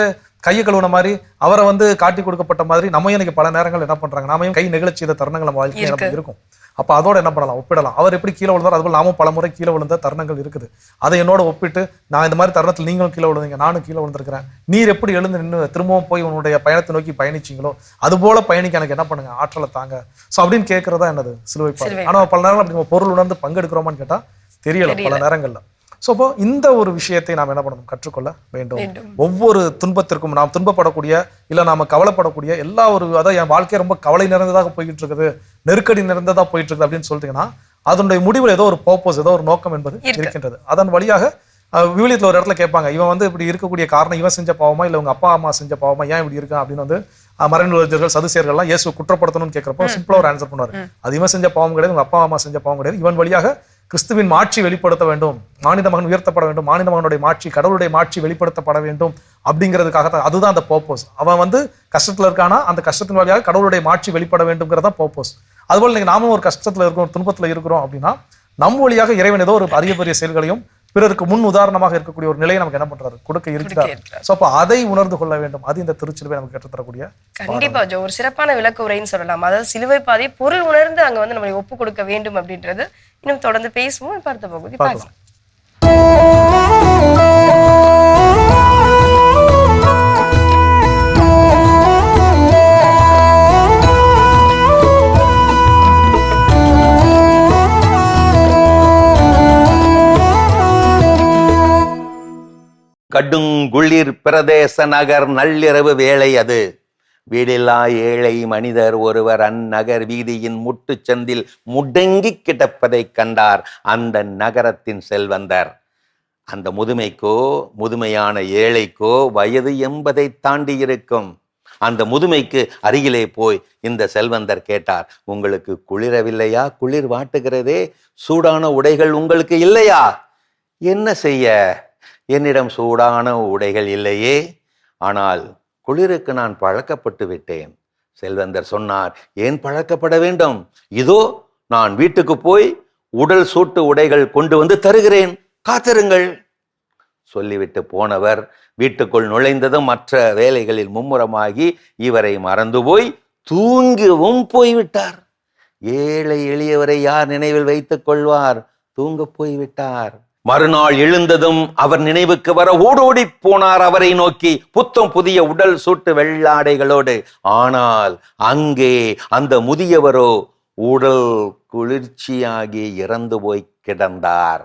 Speaker 4: கையை கழுவுன மாதிரி அவரை வந்து காட்டி கொடுக்கப்பட்ட மாதிரி நம்ம எனக்கு பல நேரங்கள் என்ன பண்றாங்க, நாமையும் கை நெகிழ்ச்சி செய்த தருணங்கள் நம்ம வாழ்க்கையில் இருக்கும். அப்ப அதோட என்ன பண்ணலாம், ஒப்பிடலாம். அவர் எப்படி கீழே விழுந்தார், அதுபோல் நாமும் பல முறை கீழே விழுந்த தருணங்கள் இருக்குது. அதை என்னோட ஒப்பிட்டு நான் இந்த மாதிரி தருணத்தில் நீங்களும் கீழே விழுந்தீங்க, நானும் கீழே விழுந்திருக்கிறேன், நீர் எப்படி எழுந்து நின்று திரும்பவும் போய் உன்னுடைய பயணத்தை நோக்கி பயணிச்சிங்களோ அது போல பயணிக்க எனக்கு என்ன பண்ணுங்க, ஆற்றலை தாங்க. ஸோ அப்படின்னு கேட்கறதா என்னது சிலுவை பாதை. ஆனா பல நேரங்கள் அப்படி நம்ம பொருள் உணர்ந்து பங்கெடுக்கிறோமான்னு கேட்டா தெரியல பல நேரங்கள்ல. ஸோ அப்போ இந்த ஒரு விஷயத்தை நாம் என்ன பண்ணணும், கற்றுக்கொள்ள வேண்டும். ஒவ்வொரு துன்பத்திற்கும் நாம் துன்பப்படக்கூடிய இல்லை நாம கவலைப்படக்கூடிய எல்லா ஒரு, அதாவது என் வாழ்க்கை ரொம்ப கவலை நிறைந்ததாக போய்கிட்டு இருக்குது, நெருக்கடி நிறைந்ததாக போயிட்டு இருக்குது அப்படின்னு சொல்லிட்டீங்கன்னா அதனுடைய முடிவில் ஏதோ ஒரு பர்பஸ், ஏதோ ஒரு நோக்கம் என்பது இருக்கின்றது. அதன் வழியாக விவிலியத்தில் ஒரு இடத்துல கேட்பாங்க, இவன் வந்து இப்படி இருக்கக்கூடிய காரணம் இவன் செஞ்ச பாவமா இல்லை உங்க அப்பா அம்மா செஞ்ச பாவமா, ஏன் இப்படி இருக்கான் அப்படின்னு வந்து மறைநூலர்கள் சதுசேயர்கள்லாம் இயேசு குற்றப்படுத்தணும்னு கேட்கிறப்போ சிம்பிளா ஒரு ஆன்சர் பண்ணுவார். அது இவன் செஞ்ச பாவம் கிடையாது, உங்க அப்பா அம்மா செஞ்ச பாவம் கிடையாது, இவன் வழியாக கிறிஸ்துவின் மாட்சி வெளிப்படுத்த வேண்டும், மானிட மகன் உயர்த்தப்பட வேண்டும், மானிட மகனுடைய மாட்சி, கடவுளுடைய மாட்சி வெளிப்படுத்தப்பட வேண்டும் அப்படிங்கிறதுக்காக அதுதான் அந்த பர்பஸ். அவன் வந்து கஷ்டத்துல இருக்கானா அந்த கஷ்டத்தின் வழியாக கடவுளுடைய மாட்சி வெளிப்பட வேண்டும்ங்கிறதான் பர்பஸ். அதுபோல் நீங்க நாமும் ஒரு கஷ்டத்துல இருக்கிறோம், துன்பத்துல இருக்கிறோம் அப்படின்னா நம் வழியாக இறைவன் ஏதோ ஒரு அரிய பெரிய செயல்களையும் பிறருக்கு முன் உதாரணமாக இருக்கக்கூடிய ஒரு நிலையை நமக்கு என்ன பண்றாரு, கொடுக்க இருக்கிறார். சோ அப்ப அதை உணர்ந்து கொள்ள வேண்டும். அது இந்த திருச்சிலுவை நமக்கு கற்றுத்தரக்கூடிய
Speaker 3: கண்டிப்பா ஒரு சிறப்பான விளக்க உரைன்னு சொல்லலாம். அதாவது சிலுவை பாதை பொருள் உணர்ந்து அங்க வந்து நம்மளை ஒப்பு கொடுக்க வேண்டும் அப்படின்றது இன்னும் தொடர்ந்து பேசுவோம். இப்ப அடுத்த பகுதி பார்க்கலாம்.
Speaker 9: கடுங்குளிர் பிரதேச நகர் நள்ளிரவு வேளை அது. வீடில்லா ஏழை மனிதர் ஒருவர் அந்நகர் வீதியின் முட்டுச்சந்தில் முடங்கி கிடப்பதைக் கண்டார் அந்த நகரத்தின் செல்வந்தர். அந்த முதுமைக்கோ, முதுமையான ஏழைக்கோ வயது 80 தாண்டி இருக்கும். அந்த முதுமைக்கு அருகிலே போய் இந்த செல்வந்தர் கேட்டார், உங்களுக்கு குளிரவில்லையா? குளிர் வாட்டுகிறதே, சூடான உடைகள் உங்களுக்கு இல்லையா? என்ன செய்ய, என்னிடம் சூடான உடைகள் இல்லையே, ஆனால் குளிருக்கு நான் பழக்கப்பட்டு விட்டேன். செல்வந்தர் சொன்னார், ஏன் பழக்கப்பட வேண்டும்? இதோ நான் வீட்டுக்கு போய் உடல் சூட்டு உடைகள் கொண்டு வந்து தருகிறேன், காத்திருங்கள். சொல்லிவிட்டு போனவர் வீட்டுக்குள் நுழைந்ததும் மற்ற வேலைகளில் மும்முரமாகி இவரை மறந்து போய் தூங்கவும் போய்விட்டார். ஏழை எளியவரை யார் நினைவில் வைத்துக் கொள்வார்? தூங்க போய்விட்டார். மறுநாள் எழுந்ததும் அவர் நினைவுக்கு வர ஓடோடி போனார் அவரை நோக்கி, புத்தம் புதிய உடல் சூட்டு வெள்ளாடைகளோடு. ஆனால் அங்கே அந்த முதியவரோ உடல் குளிர்ச்சியாகி இறந்து போய் கிடந்தார்.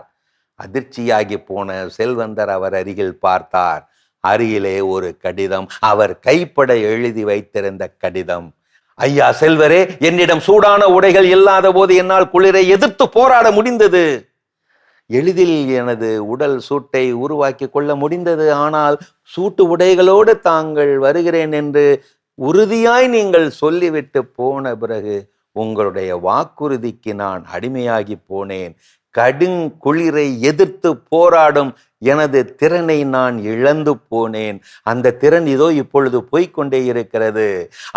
Speaker 9: அதிர்ச்சியாகி போன செல்வந்தர் அவர் அருகில் பார்த்தார். அருகிலே ஒரு கடிதம், அவர் கைப்பட எழுதி வைத்திருந்த கடிதம். ஐயா செல்வரே, என்னிடம் சூடான உடைகள் இல்லாத போது என்னால் குளிரை எதிர்த்து போராட முடிந்தது. எளிதில் எனது உடல் சூட்டை உருவாக்கி கொள்ள முடிந்தது. ஆனால் சூட்டு உடைகளோடு தாங்கள் வருகிறேன் என்று உறுதியாய் நீங்கள் சொல்லிவிட்டு போன பிறகு உங்களுடைய வாக்குறுதிக்கு நான் அடிமையாகி போனேன். கடுங்குளிரை எதிர்த்து போராடும் எனது திறனை நான் இழந்து போனேன். அந்த திறன் இதோ இப்பொழுது போய்கொண்டே இருக்கிறது.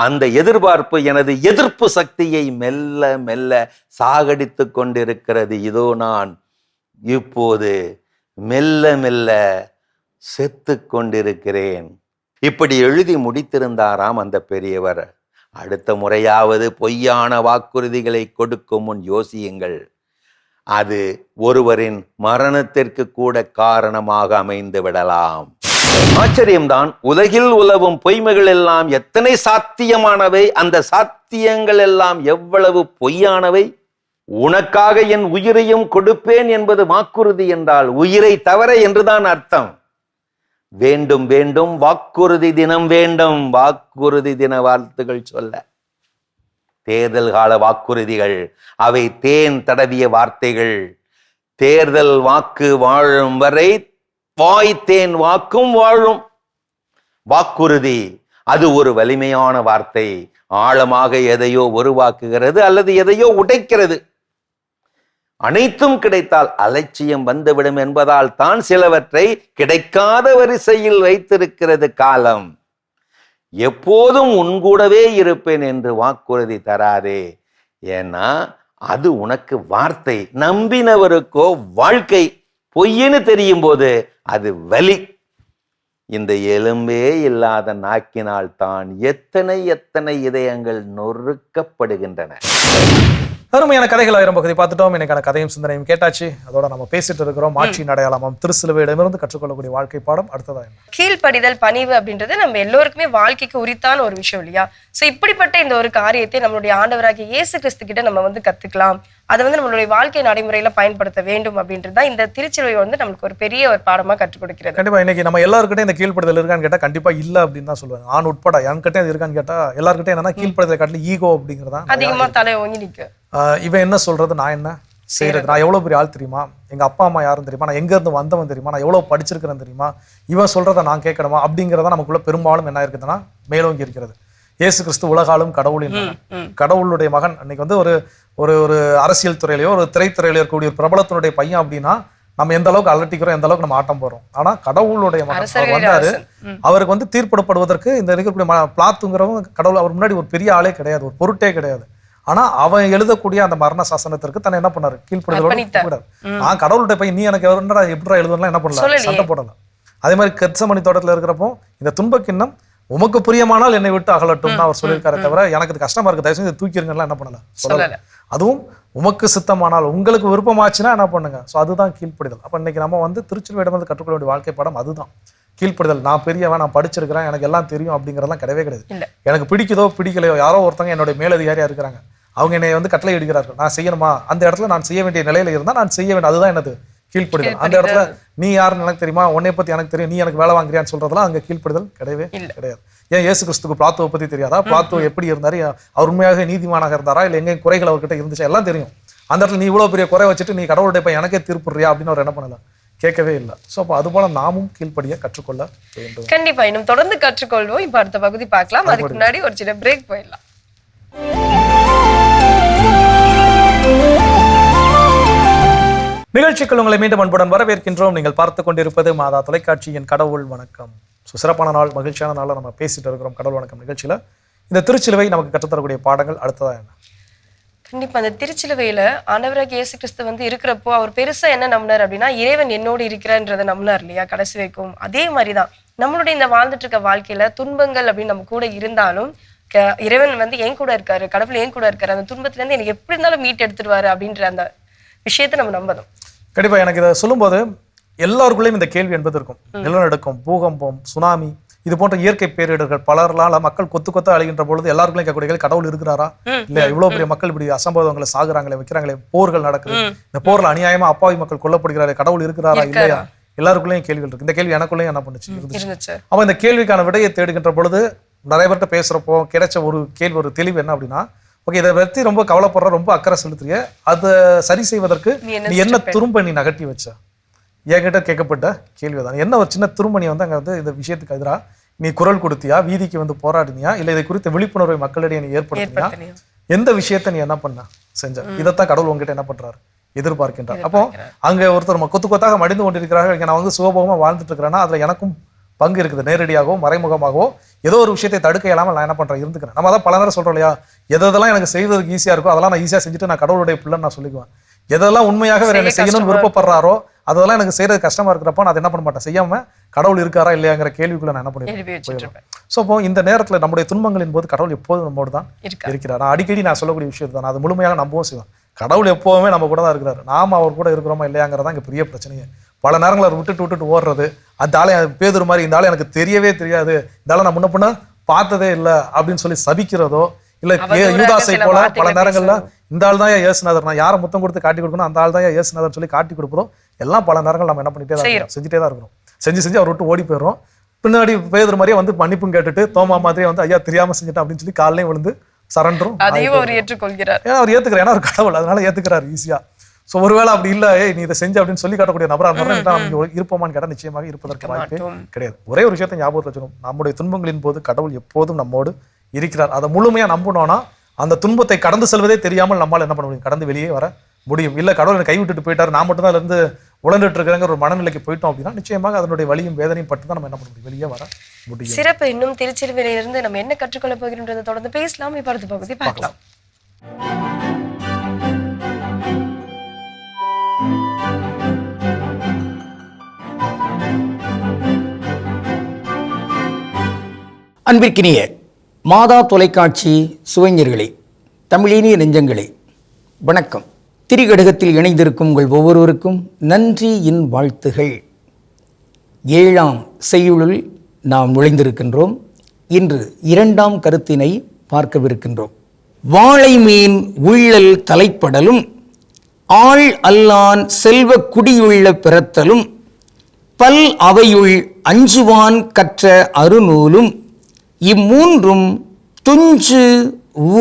Speaker 9: அந்த எதிர்பார்ப்பு எனது எதிர்ப்பு சக்தியை மெல்ல மெல்ல சாகடித்து கொண்டிருக்கிறது. இதோ நான் இப்போது மெல்ல மெல்ல செத்து கொண்டிருக்கிறேன். இப்படி எழுதி முடித்திருந்தாராம் அந்த பெரியவர். அடுத்த முறையாவது பொய்யான வாக்குறுதிகளை கொடுக்கும் முன் யோசியுங்கள். அது ஒருவரின் மரணத்திற்கு கூட காரணமாக அமைந்து விடலாம். ஆச்சரியம்தான், உலகில் உலவும் பொய்மைகள் எல்லாம் எத்தனை சாத்தியமானவை, அந்த சாத்தியங்கள் எல்லாம் எவ்வளவு பொய்யானவை. உனக்காக என் உயிரையும் கொடுப்பேன் என்பது வாக்குறுதி என்றால் உயிரை தவிர என்றுதான் அர்த்தம். வேண்டும் வேண்டும், வாக்குறுதி தினம் வேண்டும். வாக்குறுதி தின வாழ்த்துகள் சொல்ல தேர்தல் கால வாக்குறுதிகள், அவை தேன் தடவிய வார்த்தைகள். தேர்தல் வாக்கு வாழும் வரை வாய்த்தேன் வாக்கும் வாழும். வாக்குறுதி அது ஒரு வலிமையான வார்த்தை. ஆழமாக எதையோ உருவாக்குகிறது அல்லது எதையோ உடைக்கிறது. அனைத்தும் கிடைத்தால் அலட்சியம் வந்துவிடும் என்பதால் தான் சிலவற்றை கிடைக்காத வரிசையில் வைத்திருக்கிறது காலம். எப்போதும் உன்கூடவே இருப்பேன் என்று வாக்குறுதி தராதே. ஏன்னா அது உனக்கு வார்த்தை. நம்பினவருக்கோ வாழ்க்கை. பொய்ன்னு தெரியும் போது அது வலி. இந்த எலும்பே இல்லாத நாக்கினால் தான் எத்தனை எத்தனை இதயங்கள் நொறுக்கப்படுகின்றன.
Speaker 4: அருமையான கதைகள் 1000 பகுதி பார்த்துட்டோம். எனக்கான கதையும் சிந்தனையும் கேட்டாச்சு. அதோட நம்ம பேசிட்டு இருக்கிறோம் மாட்சியின் அடையாளம் திருச்சிலுவையிடமிருந்து கற்றுக்கொள்ளக்கூடிய வாழ்க்கை பாடம். அடுத்ததா என்ன?
Speaker 3: கீழ்ப்படிதல், பணிவு அப்படின்றது நம்ம எல்லோருக்குமே வாழ்க்கைக்கு உரித்தான ஒரு விஷயம் இல்லையா? சோ இப்படிப்பட்ட இந்த ஒரு காரியத்தை நம்மளுடைய ஆண்டவராகிய இயேசு கிறிஸ்து கிட்ட நம்ம வந்து கத்துக்கலாம். அதை வந்து நம்மளுடைய வாழ்க்கை நடைமுறையில பயன்படுத்த வேண்டும் அப்படின்றதுதான் இந்த திருச்சிலுவை வந்து நமக்கு ஒரு பெரிய ஒரு பாடமா கற்றுக் கொடுக்கிறது.
Speaker 4: கண்டிப்பா இன்னைக்கு நம்ம எல்லாருக்கிட்டையும் இந்த கீழ்ப்படுதல் இருக்கான்னு கேட்டா கண்டிப்பா இல்ல அப்படின்னு தான் சொல்லுவாங்க. ஆண் உட்பட என்கிட்ட அது இருக்கான்னு கேட்டா எல்லாருக்கிட்டையும் என்னன்னா கீழ்ப்படுதலை காட்டில ஈகோ அப்படிங்கிறதா
Speaker 3: அதிகமா தலை ஓங்கி நிக்கு.
Speaker 4: இவன் என்ன சொல்றது, நான் என்ன செய்யறது, நான் எவ்வளவு பெரிய ஆள் தெரியுமா, எங்க அப்பா அம்மா யாரும் தெரியுமா, நான் எங்க இருந்து வந்தவன் தெரியுமா, நான் எவ்வளவு படிச்சிருக்கிறேன் தெரியுமா, இவன் சொல்றதை நான் கேட்கணுமா அப்படிங்கிறதா நமக்குள்ள பெரும்பாலும் என்ன இருக்குதுன்னா மேலோங்கி இருக்கிறது. இயேசு கிறிஸ்து உலகாலும் கடவுளின் மகன், கடவுளுடைய மகன். அன்னைக்கு வந்து ஒரு ஒரு ஒரு அரசியல் துறையிலையோ ஒரு திரைத்துறையில இருக்கக்கூடிய ஒரு பிரபலத்தினுடைய பையன் அப்படின்னா நம்ம எந்த அளவுக்கு அலட்டிக்கிறோம், எந்த அளவுக்கு நம்ம ஆட்டம் போறோம். ஆனா கடவுளுடைய மகன் அவர் வந்தாரு. அவருக்கு வந்து தீர்ப்பிடப்படுவதற்கு இந்த இருக்கக்கூடிய பிளாத்துங்கிறவங்க கடவுள் அவர் முன்னாடி ஒரு பெரிய ஆளே கிடையாது, ஒரு பொருட்டே கிடையாது. ஆனா அவன் எழுதக்கூடிய அந்த மரண சாசனத்திற்கு தன்னை என்ன பண்ணாரு, கீழ்ப்படுதலோட. நான் கடவுளுடைய பையன், நீ எனக்கு எப்படா எழுதலாம் என்ன பண்ணலாம், சண்டை போடலாம். அதே மாதிரி கெத்சமனி தோட்டத்துல இருக்கிறப்போ இந்த துன்பக்கிண்ணம் உமக்கு புரியமானால் என்னை விட்டு அகலட்டும் அவர் சொல்லியிருக்காரு. தவிர எனக்கு இது கஷ்டமா இருக்கு, தயவு செஞ்சு தூக்கிருங்கலாம் என்ன பண்ணல சொல்லல. அதுவும் உமக்கு சித்தமானால் உங்களுக்கு விருப்பமாச்சுன்னா என்ன பண்ணுங்க. ஸோ அதுதான் கீழ்ப்படிதல். அப்ப இன்னைக்கு நம்ம வந்து திருச்சிலுவையிடமிருந்து கற்றுக்கொள்ள வேண்டிய வாழ்க்கை பாடம் அதுதான் கீழ்ப்படிதல். நான் பெரியவன், நான் படிச்சிருக்கிறேன், எனக்கு எல்லாம் தெரியும் அப்படிங்கிறதெல்லாம் கிடையவே கிடையாது. எனக்கு பிடிக்குதோ பிடிக்கலையோ, யாரோ ஒருத்தங்க என்னுடைய மேலதிகாரியா இருக்கிறாங்க, அவங்க என்னை வந்து கட்டளை எடுக்கிறார்கள், நான் செய்யணுமா, அந்த இடத்துல நான் செய்ய வேண்டிய நிலையில இருந்தா நான் செய்ய வேண்டும். அதுதான் என்னது கீழ்ப்படிதல். அந்த இடத்துல நீ யாருன்னு எனக்கு தெரியுமா, உன்னை பத்தி எனக்கு தெரியும், நீ எனக்கு வேலை வாங்குறியான்னு சொல்றதெல்லாம் அங்க கீழ்ப்படிதல் கிடையவே கிடையாது. ஏன் இயேசு கிறிஸ்துக்கு பிளாத்துவை பத்தி தெரியாதா? பிளாத்து எப்படி இருந்தாரு, அவர் உண்மையாக நீதிமானாக இருந்தாரா, இல்ல எங்க குறைகள் அவர்கிட்ட இருந்துச்சா, எல்லாம் தெரியும். அந்த இடத்துல நீ இவ்வளவு பெரிய குறை வச்சுட்டு நீ கடவுளுடைய பையன் எனக்கே தீர்ப்புறியா அப்படின்னு அவர் என்ன பண்ணல, கேட்கவே இல்லை. ஸோ அப்போ அது போல நாமும் கீழ்ப்படிய கற்றுக்கொள்ள வேண்டும்.
Speaker 3: கண்டிப்பா இன்னும் தொடர்ந்து கற்றுக்கொள்வோம். இப்ப அடுத்த பகுதி பார்க்கலாம். அதுக்கு முன்னாடி ஒரு சின்ன பிரேக் போயிடலாம்.
Speaker 4: நிகழ்ச்சிக்குள் உங்களை மீண்டும் அன்புடன் வரவேற்கின்றோம். நீங்கள் பார்த்து கொண்டிருப்பது மாதா தொலைக்காட்சியின் கடவுள் வணக்கம். சிறப்பான நாள், மகிழ்ச்சியான நாளில் நம்ம பேசிட்டு இருக்கிறோம் கடவுள் வணக்கம் நிகழ்ச்சியில. இந்த திருச்சிலுவை நமக்கு கற்றுத்தரக்கூடிய பாடங்கள் அடுத்ததா என்ன?
Speaker 3: கண்டிப்பா அந்த திருச்சிலுவையில ஆண்டவராகிய இயேசு கிறிஸ்து வந்து இருக்கிறப்போ அவர் பெருசா என்ன நம்பினார் அப்படின்னா, இறைவன் என்னோடு இருக்கிறன்றதை நம்பினார் இல்லையா கடைசி வரைக்கும். அதே மாதிரிதான் நம்மளுடைய இந்த வாழ்ந்துட்டு இருக்க வாழ்க்கையில துன்பங்கள் அப்படின்னு நம்ம கூட இருந்தாலும் இறைவன் வந்து என் கூட இருக்காரு, கடவுள் என் கூட இருக்காரு, அந்த துன்பத்துல இருந்து எனக்கு எப்படி இருந்தாலும் மீட்டு எடுத்துருவாரு அப்படின்ற அந்த விஷயத்தை நம்ம நம்பணும்.
Speaker 4: கண்டிப்பா எனக்கு இதை சொல்லும்போது எல்லாருக்குள்ளேயும் இந்த கேள்வி என்பது இருக்கும். நிலநடுக்கம், பூகம்பம், சுனாமி, இது போன்ற இயற்கை பேரிடர்கள் பலரால மக்கள் கொத்து கொத்த அழிகின்ற பொழுது எல்லாருக்குள்ளேயும் கேட்கக்கூடிய கடவுள் இருக்கிறாரா இல்ல, இவ்வளவு பெரிய மக்கள் இப்படி அசம்பவங்களை சாகுறாங்களே, வைக்கிறாங்களே, போர்கள் நடக்குது, இந்த போர்ல அநியாயமா அப்பாவி மக்கள் கொல்லப்படுகிறாரே, கடவுள் இருக்கிறாரா இல்லையா, எல்லாருக்குள்ளேயும் கேள்விகள் இருக்கு. இந்த கேள்வி எனக்குள்ளேயும் என்ன பண்ணுச்சு இருந்துச்சு. அப்ப இந்த கேள்விக்கான விடையை தேடுகின்ற பொழுது நிறைய பேர்கிட்ட பேசுறப்போ கிடைச்ச ஒரு கேள்வி, ஒரு தெளிவு என்ன அப்படின்னா, ஓகே இதை பத்தி ரொம்ப கவலைப்படுற, ரொம்ப அக்கறை செலுத்துறிய, அதை சரி செய்வதற்கு நீ என்ன துரும்ப நீ நகட்டி வச்ச, என்கிட்ட கேட்கப்பட்ட கேள்விதான். என்ன ஒரு சின்ன துரும்பணி வந்து அங்க வந்து இந்த விஷயத்துக்கு எதிராக நீ குரல் கொடுத்தியா, வீதிக்கு வந்து போராடினியா, இல்ல இதை குறித்த விழிப்புணர்வை மக்களிடையே நீ ஏற்படுத்தினியா, எந்த விஷயத்த நீ என்ன பண்ண செஞ்ச, இதைத்தான் கடவுள் உங்ககிட்ட என்ன பண்றாரு, எதிர்பார்க்கின்றார். அப்போ அங்க ஒருத்தர் கொத்து கொத்தாக மடிந்து கொண்டிருக்கிறார்கள், இங்க நான் வந்து சுகபோகமா வாழ்ந்துட்டு இருக்கிறேன்னா அதுல எனக்கும் பங்கு இருக்குது. நேரடியாகவோ மறைமுகமாகவோ ஏதோ ஒரு விஷயத்தை தடுக்க இல்லாமல் நான் என்ன பண்றேன் இருந்துக்கிறேன். நம்ம தான் பல நேரம் சொல்றோம் இல்லையா, எதெல்லாம் எனக்கு செய்வதற்கு ஈஸியா இருக்கோ அதெல்லாம் நான் ஈஸியா செஞ்சுட்டு நான் கடவுளுடைய பிள்ளைன்னு நான் சொல்லிக்குவேன். எதெல்லாம் உண்மையாக வேற என்ன செய்யணும்னு விருப்பப்படுறாரோ அதெல்லாம் எனக்கு செய்யறது கஷ்டமா இருக்கிறப்போ நான் என்ன பண்ண மாட்டேன், செய்யாம கடவுள் இருக்காரா இல்லையாங்கிற கேள்விக்குள்ள நான் என்ன பண்ணிடுவேன். ஸோ அப்போ இந்த நேரத்துல நம்முடைய துன்பங்களின் போது கடவுள் எப்போதும் நம்மோடு தான் இருக்கிறார். நான் அடிக்கடி நான் சொல்லக்கூடிய விஷயம் தான், அது முழுமையாக நம்பவும் செய்வேன். கடவுள் எப்போவுமே நம்ம கூட தான் இருக்கிறாரு, நாம அவர் கூட இருக்கிறோமா இல்லையாங்கிறதா இங்க பெரிய பிரச்சனையே. பல நேரங்களை விட்டுட்டு ஓடுறது, அந்த ஆளை பேதுரு மாதிரி இந்த ஆளை எனக்கு தெரியவே தெரியாது, இந்த ஆளை நான் முன்ன பின்ன பார்த்ததே இல்லை அப்படின்னு சொல்லி சபிக்கிறதோ, இல்ல யூதாசை போல பல நேரங்கள்ல இந்த ஆள் தான் இயேசுநாதர், நான் யாரை முத்தம் கொடுத்து காட்டி கொடுக்கணும் அந்த ஆள் தான் இயேசுநாதர் சொல்லி காட்டி கொடுப்பதோ எல்லாம் பல நேரங்கள் நம்ம என்ன பண்ணிட்டே தான் செஞ்சுட்டே தான் இருக்கணும். செஞ்சு அவர் விட்டு ஓடி போயிடுறோம். பின்னாடி பேதுரு மாதிரியே வந்து மன்னிப்பும் கேட்டுட்டு தோமா மாதிரியே வந்து ஐயா தெரியாம செஞ்சுட்டேன் அப்படின்னு சொல்லி காலையும் விழுந்து சரண்டரும்
Speaker 3: அவர் ஏற்றுக்கொள்கிறார்.
Speaker 4: ஏன்னா அவர் ஏத்துக்கிறார், ஏன்னா அவர் கடவுள், அதனால ஏத்துக்கிறார் ஈஸியா. ஸோ ஒருவேளை அப்படி இல்லை நீ இதை செஞ்சு அப்படின்னு சொல்லி காட்டக்கூடிய நபராக இருந்தாலும் நம்ம இருப்போமான்னு கேட்டால் நிச்சயமாக இருப்பதற்கு வாய்ப்பே கிடையாது. ஒரே ஒரு விஷயத்தை ஞாபகத்தில் வச்சுக்கணும், நம்முடைய துன்பங்களின் போது கடவுள் எப்போதும் நம்மோடு இருக்கிறார். அதை முழுமையாக நம்பினோன்னா அந்த துன்பத்தை கடந்து செல்வதே தெரியாமல் நம்மால் என்ன பண்ண முடியும், கடந்து வெளியே வர முடியும். இல்லை கடவுள் கைவிட்டுட்டு போயிட்டார், நான் மட்டும் தான் இருந்து உழந்துட்டு இருக்கிறேங்கிற ஒரு மனநிலைக்கு போயிட்டோம் அப்படின்னா நிச்சயமாக அதனுடைய வலியும் வேதனையும் பட்டு தான் நம்ம என்ன பண்ண முடியும், வெளியே வர முடியும்.
Speaker 3: சிறப்பு. இன்னும் திருச்சிலுவையிலிருந்து நம்ம என்ன கற்றுக்கொள்ள போகிறோன்றதை தொடர்ந்து பேசலாம். இப்ப அடுத்த பகுதி பார்க்கலாம்.
Speaker 10: அன்பிற்கினிய மாதா தொலைக்காட்சி சுவைஞர்களே, தமிழினிய நெஞ்சங்களே, வணக்கம். திரிகடுகத்தில் இணைந்திருக்கும் உங்கள் ஒவ்வொருவருக்கும் நன்றியின் வாழ்த்துகள். 7ஆம் செய்யுளில் நாம் நுழைந்திருக்கின்றோம். இன்று 2ஆம் கருத்தினை பார்க்கவிருக்கின்றோம். வாழை மீன் உள்ளல் தலைப்படலும், ஆள் அல்லான் செல்வ குடியுள்ள பிறத்தலும், பல் அவையுள் அஞ்சுவான் கற்ற அருநூலும், இம்மூன்றும் துஞ்சு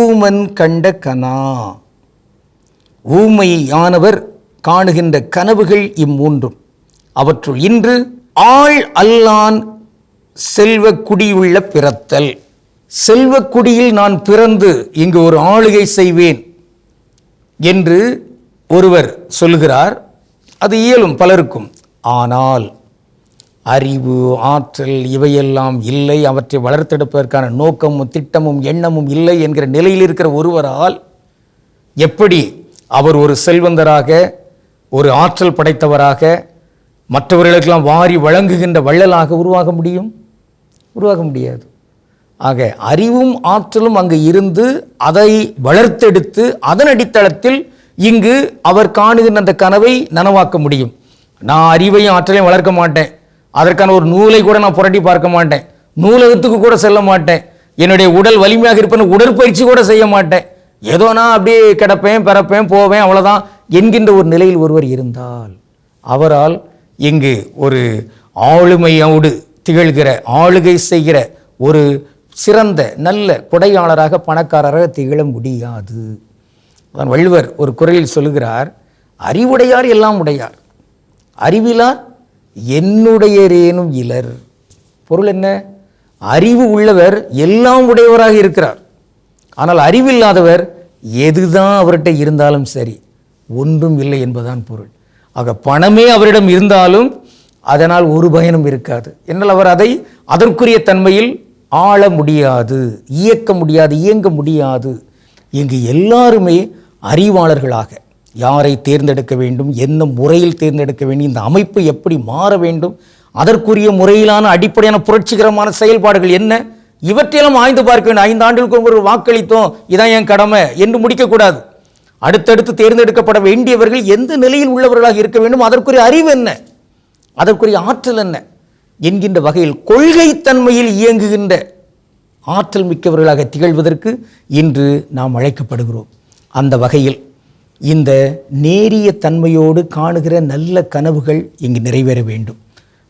Speaker 10: ஊமன் கண்ட கனா. ஊமையானவர் காணுகின்ற கனவுகள் இம்மூன்றும். அவற்றுள் இன்று ஆள் அல்லான் செல்வ குடியுள்ள பிறத்தல். செல்வக்குடியில் நான் பிறந்து இங்கு ஒரு ஆளுகை செய்வேன் என்று ஒருவர் சொல்லுகிறார். அது இயலும் பலருக்கும். ஆனால் அறிவு, ஆற்றல் இவையெல்லாம் இல்லை, அவற்றை வளர்த்தெடுப்பதற்கான நோக்கமும் திட்டமும் எண்ணமும் இல்லை என்கிற நிலையில் இருக்கிற ஒருவரால் எப்படி அவர் ஒரு செல்வந்தராக, ஒரு ஆற்றல் படைத்தவராக, மற்றவர்களுக்கெல்லாம் வாரி வழங்குகின்ற வள்ளலாக உருவாக முடியும்? உருவாக முடியாது. ஆக அறிவும் ஆற்றலும் அங்கு இருந்து அதை வளர்த்தெடுத்து அதன் அடித்தளத்தில் இங்கு அவர் காணுகின்ற அந்த கனவை நனவாக்க முடியும். நான் அறிவையும் ஆற்றலையும் வளர்க்க மாட்டேன், அதற்கான ஒரு நூலை கூட நான் புரட்டி பார்க்க மாட்டேன், நூலகத்துக்கு கூட செல்ல மாட்டேன், என்னுடைய உடல் வலிமையாக இருப்பேன், உடற்பயிற்சி கூட செய்ய மாட்டேன், ஏதோ நான் அப்படியே கிடப்பேன் பிறப்பேன் போவேன் அவ்வளோதான் என்கின்ற ஒரு நிலையில் ஒருவர் இருந்தால் அவரால் இங்கு ஒரு ஆளுமையோடு திகழ்கிற, ஆளுகை செய்கிற ஒரு சிறந்த நல்ல கொடையாளராக, பணக்காரராக திகழ முடியாது. அதான் வள்ளுவர் ஒரு குறளில் சொல்லுகிறார், அறிவுடையார் எல்லாம் உடையார், அறிவிலார் என்னுடையரேனும் இலர். பொருள் என்ன? அறிவு உள்ளவர் எல்லாம் உடையவராக இருக்கிறார். ஆனால் அறிவில்லாதவர் எதுதான் அவர்கிட்ட இருந்தாலும் சரி ஒன்றும் இல்லை என்பதுதான் பொருள். ஆக பணமே அவரிடம் இருந்தாலும் அதனால் ஒரு பயனும் இருக்காது. என்றால் அவர் அதை அதற்குரிய தன்மையில் ஆள முடியாது, இயக்க முடியாது, இயங்க முடியாது. இங்கு எல்லாருமே அறிவாளர்களாக யாரை தேர்ந்தெடுக்க வேண்டும், என்ன முறையில் தேர்ந்தெடுக்க வேண்டும், இந்த அமைப்பு எப்படி மாற வேண்டும், அதற்குரிய முறையிலான அடிப்படையான புரட்சிகரமான செயல்பாடுகள் என்ன, இவற்றையெல்லாம் ஆய்ந்து பார்க்க வேண்டும். 5 ஆண்டுகளுக்கு ஒரு வாக்களித்தோம், இதான் என் கடமை என்று முடிக்கக்கூடாது. அடுத்தடுத்து தேர்ந்தெடுக்கப்பட வேண்டியவர்கள் எந்த நிலையில் உள்ளவர்களாக இருக்க வேண்டும், அதற்குரிய அறிவு என்ன, அதற்குரிய ஆற்றல் என்ன என்கின்ற வகையில் கொள்கை தன்மையில் இயங்குகின்ற ஆற்றல் மிக்கவர்களாக திகழ்வதற்கு இன்று நாம் அழைக்கப்படுகிறோம். அந்த வகையில் இந்த நேரிய தன்மையோடு காணுகிற நல்ல கனவுகள் இங்கு நிறைவேற வேண்டும்.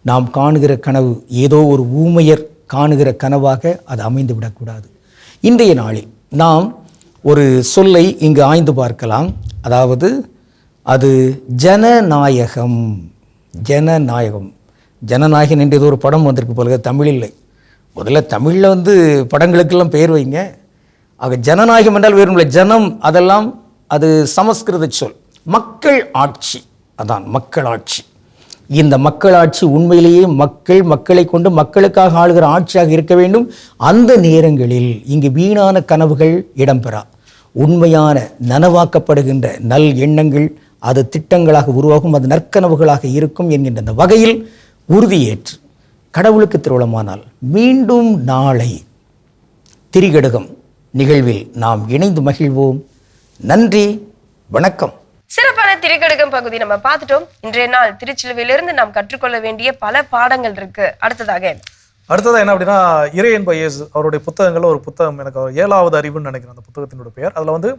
Speaker 10: நாம் காணுகிற கனவு ஏதோ ஒரு ஊமையர் காணுகிற கனவாக அது அமைந்து விடக்கூடாது. இன்றைய நாளில் நாம் ஒரு சொல்லை இங்கு ஆய்ந்து பார்க்கலாம். அதாவது அது ஜனநாயகம். ஜனநாயகம், ஜனநாயகன் என்று ஒரு படம் வந்திருக்கு போல, தமிழ் இல்லை. முதல்ல தமிழில் படங்களுக்கெல்லாம் பெயர் வைங்க. ஆக ஜனநாயகம் என்றால் வேறும் இல்லை, ஜனம் அதெல்லாம் அது சமஸ்கிருத சொல். மக்கள் ஆட்சி, அதான் மக்கள் ஆட்சி. இந்த மக்களாட்சி உண்மையிலேயே மக்களை கொண்டு மக்களுக்காக ஆளுகிற ஆட்சியாக இருக்க வேண்டும். அந்த நேரங்களில் இங்கு வீணான கனவுகள் இடம்பெறா. உண்மையான நனவாக்கப்படுகின்ற நல் எண்ணங்கள் அது திட்டங்களாக உருவாகும், அது நற்கனவுகளாக இருக்கும் என்கின்ற அந்த வகையில் உறுதியேற்று கடவுளுக்கு திருவுளமானால் மீண்டும் நாளை திரிகடுகம் நிகழ்வில் நாம் இணைந்து மகிழ்வோம். நன்றி, வணக்கம்.
Speaker 3: சிறப்பான திரிகடுகம் பகுதி நம்ம பார்த்துட்டோம். இன்றைய நாள் திருச்சிலுவையிலிருந்து நாம் கற்றுக்கொள்ள வேண்டிய பல பாடங்கள் இருக்கு. அடுத்ததாக
Speaker 4: என்ன அப்படின்னா, இறை என்ப இயேசு அவருடைய புத்தகங்கள்ல ஒரு புத்தகம், எனக்கு 7வது அறிவுன்னு நினைக்கிறேன் அந்த புத்தகத்தினுடைய பெயர். அதுல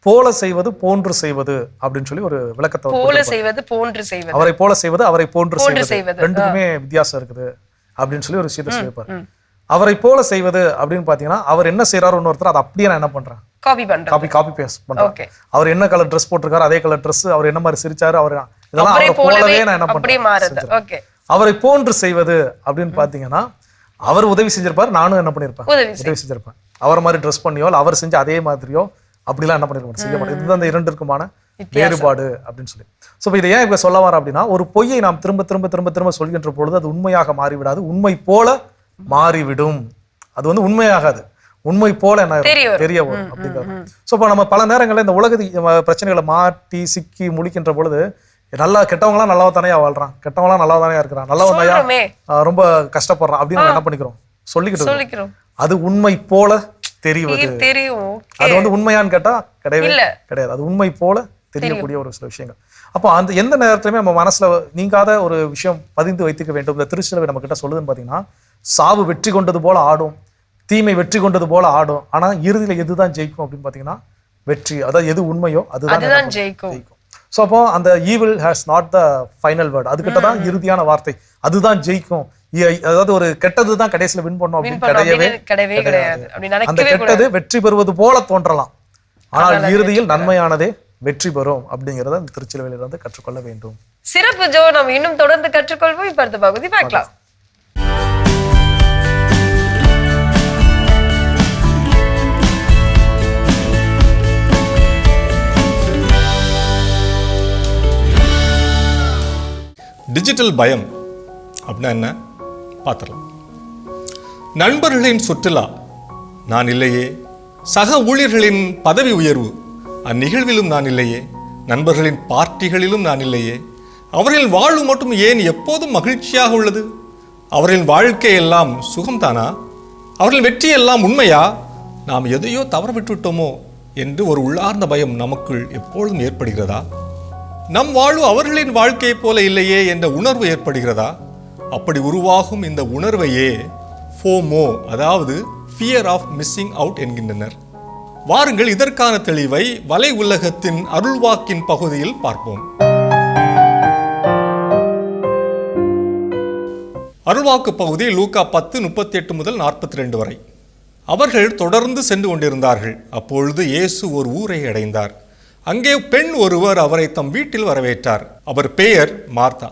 Speaker 4: போல செய்வது போன்று செய்வது அப்படின்னு சொல்லி ஒரு விளக்கத்தை,
Speaker 3: போல செய்வது போன்று செய்வது,
Speaker 4: அவரை போல செய்வது அவரை போன்று செய்வது, ரெண்டுக்குமே வித்தியாசம் இருக்குது அப்படின்னு சொல்லி ஒரு விஷயத்தை சொல்லியிருப்பார். அவரை போல செய்வது அப்படின்னு பாத்தீங்கன்னா அவர் என்ன செய்யறாரு இன்னொருத்தர் அதை அப்படியே நான் என்ன பண்றேன்
Speaker 3: காப்பி பண்றோம்.
Speaker 4: காப்பி பேஸ்ட் பண்றேன்.
Speaker 3: ஓகே.
Speaker 4: அவர் என்ன கலர் ட்ரெஸ் போட்டிருக்காரு அதே கலர் ட்ரெஸ், அவர் என்ன மாதிரி சிரிச்சாரு, அவர் இதெல்லாம்
Speaker 3: அவரை
Speaker 4: அவரை போலவே நான் என்ன
Speaker 3: அப்படியே மாறுது.
Speaker 4: பண்றேன்.
Speaker 3: ஓகே.
Speaker 4: அவரை போன்று செய்வது அப்படின்னு பாத்தீங்கன்னா அவர் உதவி செஞ்சிருப்பாரு, நானும் என்ன பண்ணிருப்பேன் உதவி செஞ்சிருப்பேன். அவர் மாதிரி ட்ரெஸ் பண்ணியோ இல்ல அவர் செஞ்ச அதே மாதிரியோ அப்படிலாம் என்ன பண்ணிருப்பேன் செய்ய மாட்டேன். இதுதான் இந்த இரண்டிற்குமான வேறுபாடு அப்படின்னு சொல்லி. ஸோ இதை ஏன் இப்ப சொல்ல வர அப்படின்னா, ஒரு பொய்யை நாம் திரும்ப திரும்ப திரும்ப திரும்ப சொல்கின்ற பொழுது அது உண்மையாக மாறிவிடாது, உண்மை போல மாறிவிடும். அது வந்து உண்மையாகாது, உண்மை போல என்ன தெரிய வரும் அப்படிங்கிறது. ஸோ இப்போ நம்ம பல நேரங்களில் இந்த உலக பிரச்சனைகளை மாட்டி சிக்கி முடிக்கின்ற பொழுது நல்லா கெட்டவங்களாம் நல்லா தானே வாழ்றான், கெட்டவங்களாம் நல்லா தானே இருக்கிறான், நல்லவன் தான் ரொம்ப கஷ்டப்படுறான் அப்படின்னு நம்ம என்ன பண்ணிக்கிறோம் சொல்லிக்கிட்டு. அது உண்மை போல தெரிவது. அது வந்து உண்மையான்னு கேட்டா கிடையாது, அது உண்மை போல தெரியக்கூடிய ஒரு சில விஷயங்கள். அப்போ அந்த எந்த நேரத்திலுமே நம்ம மனசுல நீங்காத ஒரு விஷயம் பதிந்து வைத்துக்க வேண்டும். இந்த திருச்சிலுவை நம்ம கிட்ட சொல்லுதுன்னு பாத்தீங்கன்னா, சாவு வெற்றி கொண்டது போல ஆடும், தீமை வெற்றி கொண்டது போல ஆடும், ஆனா இறுதியில எதுதான் ஜெயிக்கும் அப்படின்னு பாத்தீங்கன்னா வெற்றி. அதாவது எது உண்மையோ அதுதான் ஜெயிக்கும். ஸோ அப்போ அந்த evil has not the final word, அதுகிட்ட தான் இறுதியான வார்த்தை, அதுதான் ஜெயிக்கும். அதாவது ஒரு கெட்டது தான் கடைசியில வின் பண்ணும் அப்படின்னு கிடையவே கிடையாது. அந்த கெட்டது வெற்றி பெறுவது போல தோன்றலாம், ஆனால் இறுதியில் நன்மையானதே வெற்றி பெறும் அப்படிங்கறத அந்த திருச்சிலுவையிலிருந்து கற்றுக்கொள்ள வேண்டும்.
Speaker 3: சிறப்பு ஜோ, நம்ம இன்னும் தொடர்ந்து கற்றுக்கொள்வோம். இப்ப அடுத்த பகுதி பார்க்கலாம்.
Speaker 11: டிஜிட்டல் பயம் அப்படின்னா என்ன பார்த்துடலாம். நண்பர்களின் சுற்றுலா நான் இல்லையே, சக ஊழியர்களின் பதவி உயர்வு அந்நிகழ்விலும் நான் இல்லையே, நண்பர்களின் பார்ட்டிகளிலும் நான் இல்லையே, அவர்களின் வாழ்வு மட்டும் ஏன் எப்போதும் மகிழ்ச்சியாக உள்ளது, அவர்களின் வாழ்க்கை எல்லாம் சுகம்தானா, அவர்களின் வெற்றி எல்லாம் உண்மையா, நாம் எதையோ தவற விட்டுவிட்டோமோ என்று ஒரு உள்ளார்ந்த பயம் நமக்குள் எப்பொழுதும் ஏற்படுகிறதா? நம் வாழ்வு அவர்களின் வாழ்க்கையை போல இல்லையே என்ற உணர்வு ஏற்படுகிறதா? அப்படி உருவாகும் இந்த உணர்வையே ஃபோமோ, அதாவது ஃபியர் ஆஃப் மிஸ்ஸிங் அவுட் என்கின்றனர். வாருங்கள் இதற்கான தெளிவை வலை உலகத்தின் அருள்வாக்கின் பகுதியில் பார்ப்போம். அருள்வாக்கு பகுதி லூக்கா 10:38 முதல் 42 வரை. அவர்கள் தொடர்ந்து சென்று கொண்டிருந்தார்கள். அப்பொழுது இயேசு ஒரு ஊரை அடைந்தார். அங்கே பெண் ஒருவர் அவரை தம் வீட்டில் வரவேற்றார். அவர் பெயர் மார்த்தா.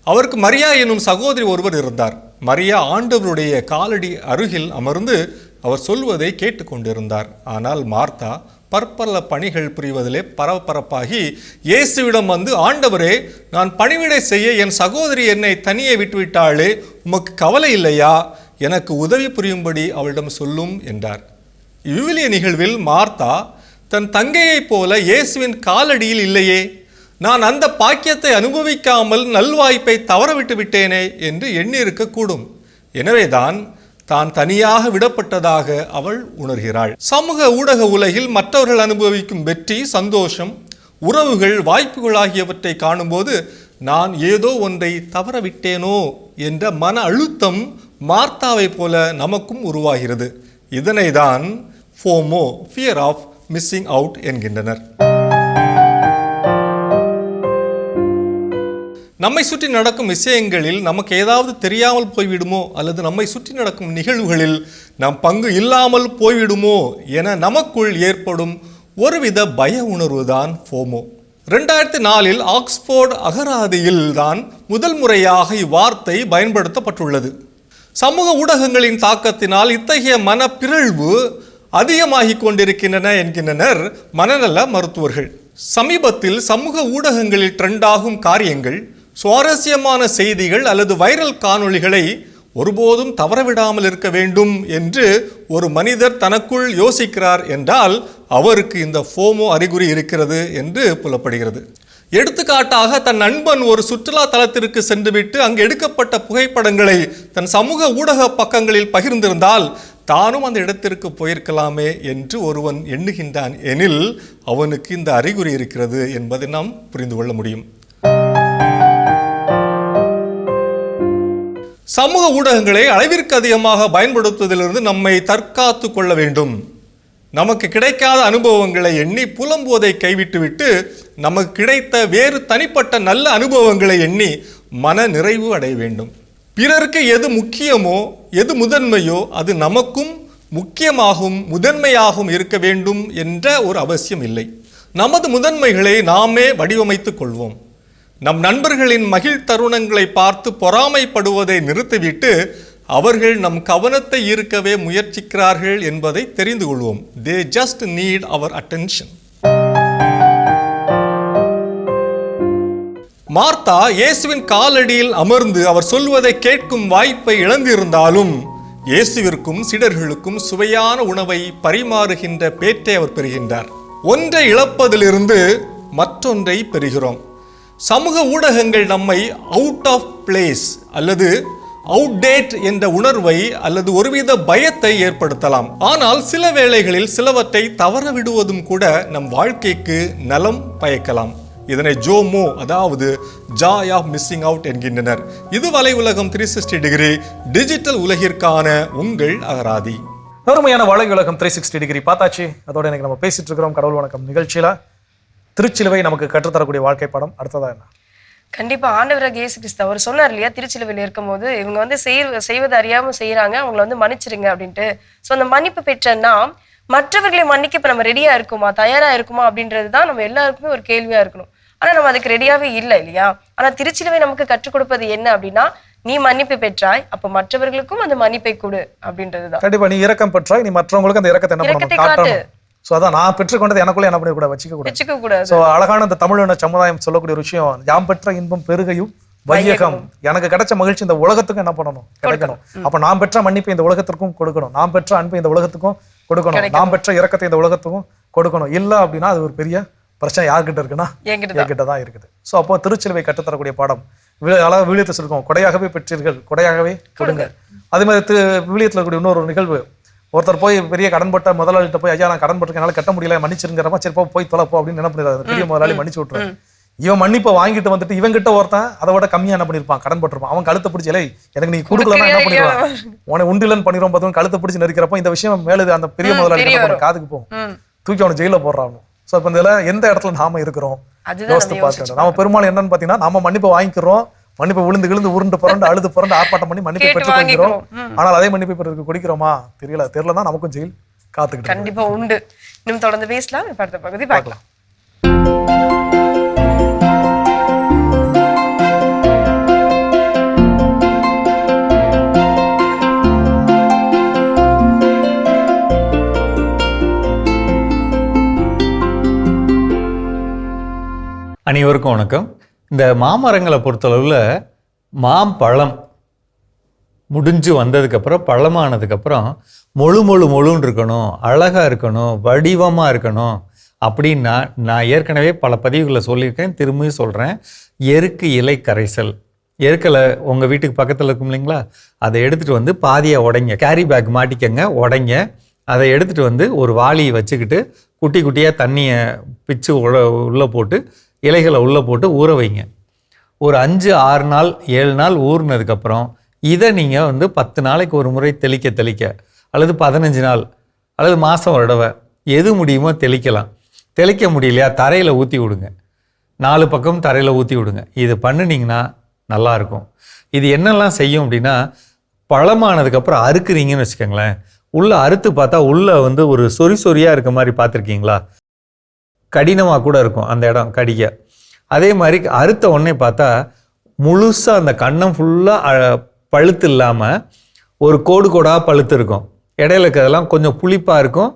Speaker 11: அவருக்கு மரியா எனும் சகோதரி ஒருவர் இருந்தார். மரியா ஆண்டவருடைய காலடி அருகில் அமர்ந்து அவர் சொல்வதை கேட்டுக்கொண்டிருந்தார். ஆனால் மார்த்தா பற்பல பணிகள் புரிவதிலே பரபரப்பாகி இயேசுவிடம் வந்து, ஆண்டவரே, நான் பணிவிடை செய்ய என் சகோதரி என்னை தனியே விட்டுவிட்டாளே, உமக்கு கவலை இல்லையா? எனக்கு உதவி புரியும்படி அவளிடம் சொல்லும் என்றார். இவ்விலிய நிகழ்வில் மார்த்தா தன் தங்கையைப் போல இயேசுவின் காலடியில் இல்லையே, நான் அந்த பாக்கியத்தை அனுபவிக்காமல் நல்வாய்ப்பை தவறவிட்டு விட்டேனே என்று எண்ணியிருக்கக்கூடும். எனவேதான் தான் தனியாக விடப்பட்டதாக அவள் உணர்கிறாள். சமூக ஊடக உலகில் மற்றவர்கள் அனுபவிக்கும் வெற்றி, சந்தோஷம், உறவுகள், வாய்ப்புகள் ஆகியவற்றை காணும்போது நான் ஏதோ ஒன்றை தவறவிட்டேனோ என்ற மன அழுத்தம் மார்த்தாவை போல நமக்கும் உருவாகிறது. இதனை தான் FOMO, fear of missing out என்கின்றனர். நம்மை சுற்றி நடக்கும் விஷயங்களில் நமக்கு ஏதாவது தெரியாமல் போய்விடுமோ அல்லது நம்மை சுற்றி நடக்கும் நிகழ்வுகளில் நம் பங்கு இல்லாமல் போய்விடுமோ என நமக்குள் ஏற்படும் ஒருவித பய உணர்வு தான் ஃபோமோ. 2004 ஆக்ஸ்போர்ட் அகராதியில் தான் முதல் முறையாக இவ்வார்த்தை பயன்படுத்தப்பட்டுள்ளது. சமூக ஊடகங்களின் தாக்கத்தினால் இத்தகைய மனப்பிறழ்வு அதிகமாகிக் கொண்டிருக்கின்றன என்கின்றனர் மனநல மருத்துவர்கள். சமீபத்தில் சமூக ஊடகங்களில் ட்ரெண்டாகும் காரியங்கள், சுவாரஸ்யமான செய்திகள் அல்லது வைரல் காணொளிகளை ஒருபோதும் தவறவிடாமல் இருக்க வேண்டும் என்று ஒரு மனிதர் தனக்குள் யோசிக்கிறார் என்றால் அவருக்கு இந்த ஃபோமோ அறிகுறி இருக்கிறது என்று புலப்படுகிறது. எடுத்துக்காட்டாக, தன் நண்பன் ஒரு சுற்றுலா தலத்திற்கு சென்றுவிட்டு அங்கு எடுக்கப்பட்ட புகைப்படங்களை தன் சமூக ஊடக பக்கங்களில் பகிர்ந்திருந்தால் தானும் அந்த இடத்திற்கு போயிருக்கலாமே என்று ஒருவன் எண்ணுகின்றான் எனில் அவனுக்கு இந்த அறிகுறி இருக்கிறது என்பதை நாம் புரிந்து கொள்ள முடியும். சமூக ஊடகங்களை அளவிற்கு அதிகமாக பயன்படுத்துவதிலிருந்து நம்மை தற்காத்து கொள்ள வேண்டும். நமக்கு கிடைக்காத அனுபவங்களை எண்ணி புலம்புவதை கைவிட்டுவிட்டு நமக்கு கிடைத்த வேறு தனிப்பட்ட நல்ல அனுபவங்களை எண்ணி மன நிறைவு அடைய வேண்டும். பிறருக்கு எது முக்கியமோ, எது முதன்மையோ அது நமக்கும் முக்கியமாகவும் முதன்மையாகவும் இருக்க வேண்டும் என்ற ஒரு அவசியம் இல்லை. நமது முதன்மைகளை நாமே வடிவமைத்துக் கொள்வோம். நம் நண்பர்களின் மகிழ் தருணங்களை பார்த்து பொறாமைப்படுவதை நிறுத்திவிட்டு அவர்கள் நம் கவனத்தை ஈர்க்கவே முயற்சிக்கிறார்கள் என்பதை தெரிந்து கொள்வோம். They just need our attention. Martha இயேசுவின் காலடியில் அமர்ந்து அவர் சொல்வதை கேட்கும் வாய்ப்பை இழந்திருந்தாலும் இயேசுவிற்கும் சீடர்களுக்கும் சுவையான உணவை பரிமாறுகின்ற பேற்றை அவர் பெறுகின்றார். ஒன்றை இழப்பதிலிருந்து மற்றொன்றை பெறுகிறோம். சமூக ஊடகங்கள் நம்மை அவுட் ஆஃப் பிளேஸ் அல்லது அவுட்டேட் என்ற உணர்வை அல்லது ஒருவித பயத்தை ஏற்படுத்தலாம். ஆனால் சில வேளைகளில் சிலவற்றை தவற விடுவதும் கூட நம் வாழ்க்கைக்கு நலம் பயக்கலாம். இதனை ஜோமோ, அதாவது ஜாய் ஆஃப் மிஸ்ஸிங் அவுட் என்கின்றனர். இது வலை உலகம் 360 டிகிரி டிஜிட்டல் உலகிற்கான உங்கள் அகராதி.
Speaker 4: அருமையான வலை உலகம் 360 டிகிரி பார்த்தாச்சு. அதோட எனக்கு நம்ம பேசிட்டு இருக்கிறோம் கடவுள் வணக்கம் நிகழ்ச்சியில திருச்சிலுவை நமக்கு கற்றுத்தரக்கூடிய வாழ்க்கை பாடம் அடுத்ததா என்ன?
Speaker 3: கண்டிப்பா ஆண்டவராக இயேசு கிறிஸ்து அவர் சொன்னார் இல்லையா, திருச்சிலுவையில் இருக்கும்போது இவங்க வந்து செய்வது அறியாம செய்யறாங்க, அவங்கள வந்து மன்னிச்சிருங்க அப்படின்ட்டு. ஸோ அந்த மன்னிப்பு பெற்றன்னா மற்றவர்களை மன்னிக்க இப்ப நம்ம ரெடியா இருக்குமா, தயாரா இருக்குமா அப்படின்றது தான் நம்ம எல்லாருக்குமே ஒரு கேள்வியா இருக்கணும். ஆனா நம்ம அதுக்கு ரெடியாவே இல்லை இல்லையா. ஆனா திருச்சிலுவை நமக்கு கற்றுக் கொடுப்பது என்ன அப்படின்னா, நீ மன்னிப்பு பெற்றாய், அப்ப மற்றவர்களுக்கும் அந்த மன்னிப்பை கொடு அப்படின்றதுதான்.
Speaker 4: கண்டிப்பா நீ இரக்கம் பெற்றாய், நீ மற்றவங்களுக்கு அந்த இரக்கத்தை என்ன பண்ணணும், காட்டணும். சோ அதான் நான் பெற்றுக்கொண்டது எனக்குள்ள என்ன பண்ண கூட வச்சுக்க கூடாது. சோ அழகான இந்த தமிழ் சமுதாயம் சொல்லக்கூடிய ஒரு விஷயம், யாம் பெற்ற இன்பம் பெருகையும் வையகம். எனக்கு கிடைச்ச மகிழ்ச்சி இந்த உலகத்துக்கும் என்ன பண்ணணும், கிடைக்கணும். அப்ப நான் பெற்ற மன்னிப்பை இந்த உலகத்திற்கும் கொடுக்கணும், நான் பெற்ற அன்பை இந்த உலகத்துக்கும் கொடுக்கணும், நான் பெற்ற இரக்கத்தை இந்த உலகத்துக்கும் கொடுக்கணும். இல்ல அப்படின்னா அது ஒரு பெரிய பிரச்சனை யார்கிட்ட இருக்குன்னா என்கிட்ட தான் இருக்குது. ஸோ அப்போ திருச்சிலுவை கற்றுத்தரக்கூடிய பாடம் அழகாக விவிலியத்தை சொல்லிருக்கோம், கொடையாகவே பெற்றீர்கள் கொடையாகவே கொடுங்க. அதே மாதிரி விவிலியத்தில் இருக்கக்கூடிய இன்னொரு நிகழ்வு, ஒருத்தர் போய் பெரிய கடன்பட்ட முதலாளிகிட்ட போய், ஐயா நான் கடன் பட்டிருக்கேன் என்னால் கட்ட முடியல மன்னிச்சிருங்கிறப்ப, சரி போய் தொலைப்போ அப்படின்னு என்ன பண்ணிடுறாரு, பெரிய முதலாளி மன்னிச்சு விட்டுறாரு. இவன் மன்னிப்பை வாங்கிட்டு வந்துட்டு இவங்கிட்ட ஒருத்தன் அதை விட கம்மியா என்ன பண்ணிருப்பான், கடன் பட்டிருப்பான். அவன் கழுத்தை பிடிச்சி, இல்லை எனக்கு நீ கொடுக்கலன்னா என்ன பண்ணிடுவான், உனக்கு உண்டிலன்னு பண்ணிடுவோம். பார்த்தவங்க கழுத்தை பிடிச்சி நெருக்கிறப்ப இந்த விஷயம் மேலே அந்த பெரிய முதலாளி காதுக்கு போகும், தூக்கி அவனை ஜெயில போடுறான். ஸோ இப்போ இதுல எந்த இடத்துல நாம இருக்கிறோம் யோசித்து பார்க்கணும். நம்ம பெரும்பாலும் என்னன்னு பாத்தீங்கன்னா, நம்ம மன்னிப்பை வாங்கிக்கிறோம், மன்னிப்பை விழுந்து விழுந்து உருண்டு புரண்டு அழுது புரண்டு ஆர்ப்பாட்டம் பண்ணி மன்னிப்பை பெற்று வாங்கிறோம். ஆனால் அதே மன்னிப்பை பெற்று குடிக்கிறோமா தெரியல தான் நமக்கும் ஜெயில் காத்துக்கிட்டு
Speaker 3: கண்டிப்பா உண்டு. இன்னும் தொடர்ந்து பேசலாம், அடுத்த பகுதி பார்க்கலாம்.
Speaker 12: அனைவருக்கும் வணக்கம். இந்த மாமரங்களை பொறுத்தளவில் மாம்பழம் முடிஞ்சு வந்ததுக்கப்புறம் பழமானதுக்கப்புறம் மொழுன்னு இருக்கணும், அழகாக இருக்கணும், வடிவமாக இருக்கணும் அப்படின்னா, நான் ஏற்கனவே பல பதிவுகளில் சொல்லியிருக்கேன், திரும்பியும் சொல்கிறேன். எருக்கு இலை கரைசல், எருக்கலை உங்கள் வீட்டுக்கு பக்கத்தில் இருக்கும் இல்லைங்களா, அதை எடுத்துகிட்டு வந்து பாதியை உடைங்க, கேரி பேக் மாட்டிக்கங்க, உடைங்க. அதை எடுத்துகிட்டு வந்து ஒரு வாளியை வச்சுக்கிட்டு குட்டி குட்டியாக தண்ணியை பிச்சு உள்ளே போட்டு இலைகளை உள்ளே போட்டு ஊற வைங்க. ஒரு 5-6 நாள் 7 நாள் ஊறினதுக்கப்புறம் இதை நீங்கள் வந்து 10 நாளைக்கு ஒரு முறை தெளிக்க அல்லது 15 நாள் அல்லது மாதம் ஒரு தடவை எது முடியுமோ தெளிக்கலாம். தெளிக்க முடியலையா தரையில் ஊற்றி விடுங்க, 4 பக்கம் தரையில் ஊற்றி விடுங்க. இது பண்ணினீங்கன்னா நல்லாயிருக்கும். இது என்னெல்லாம் செய்யும் அப்படின்னா, பழமானதுக்கப்புறம் அறுக்குறீங்கன்னு வச்சுக்கோங்களேன், உள்ளே அறுத்து பார்த்தா உள்ளே வந்து ஒரு சொறியாக இருக்க மாதிரி பார்த்துருக்கீங்களா, கடினமாக கூட இருக்கும் அந்த இடம் கடிக்க. அதே மாதிரி அறுத்த உடனே பார்த்தா முழுசாக அந்த கன்னம் ஃபுல்லாக பழுத்து இல்லாமல் ஒரு கோடாக பழுத்து இருக்கும். இடையில இருக்கிறதெல்லாம் கொஞ்சம் புளிப்பாக இருக்கும்,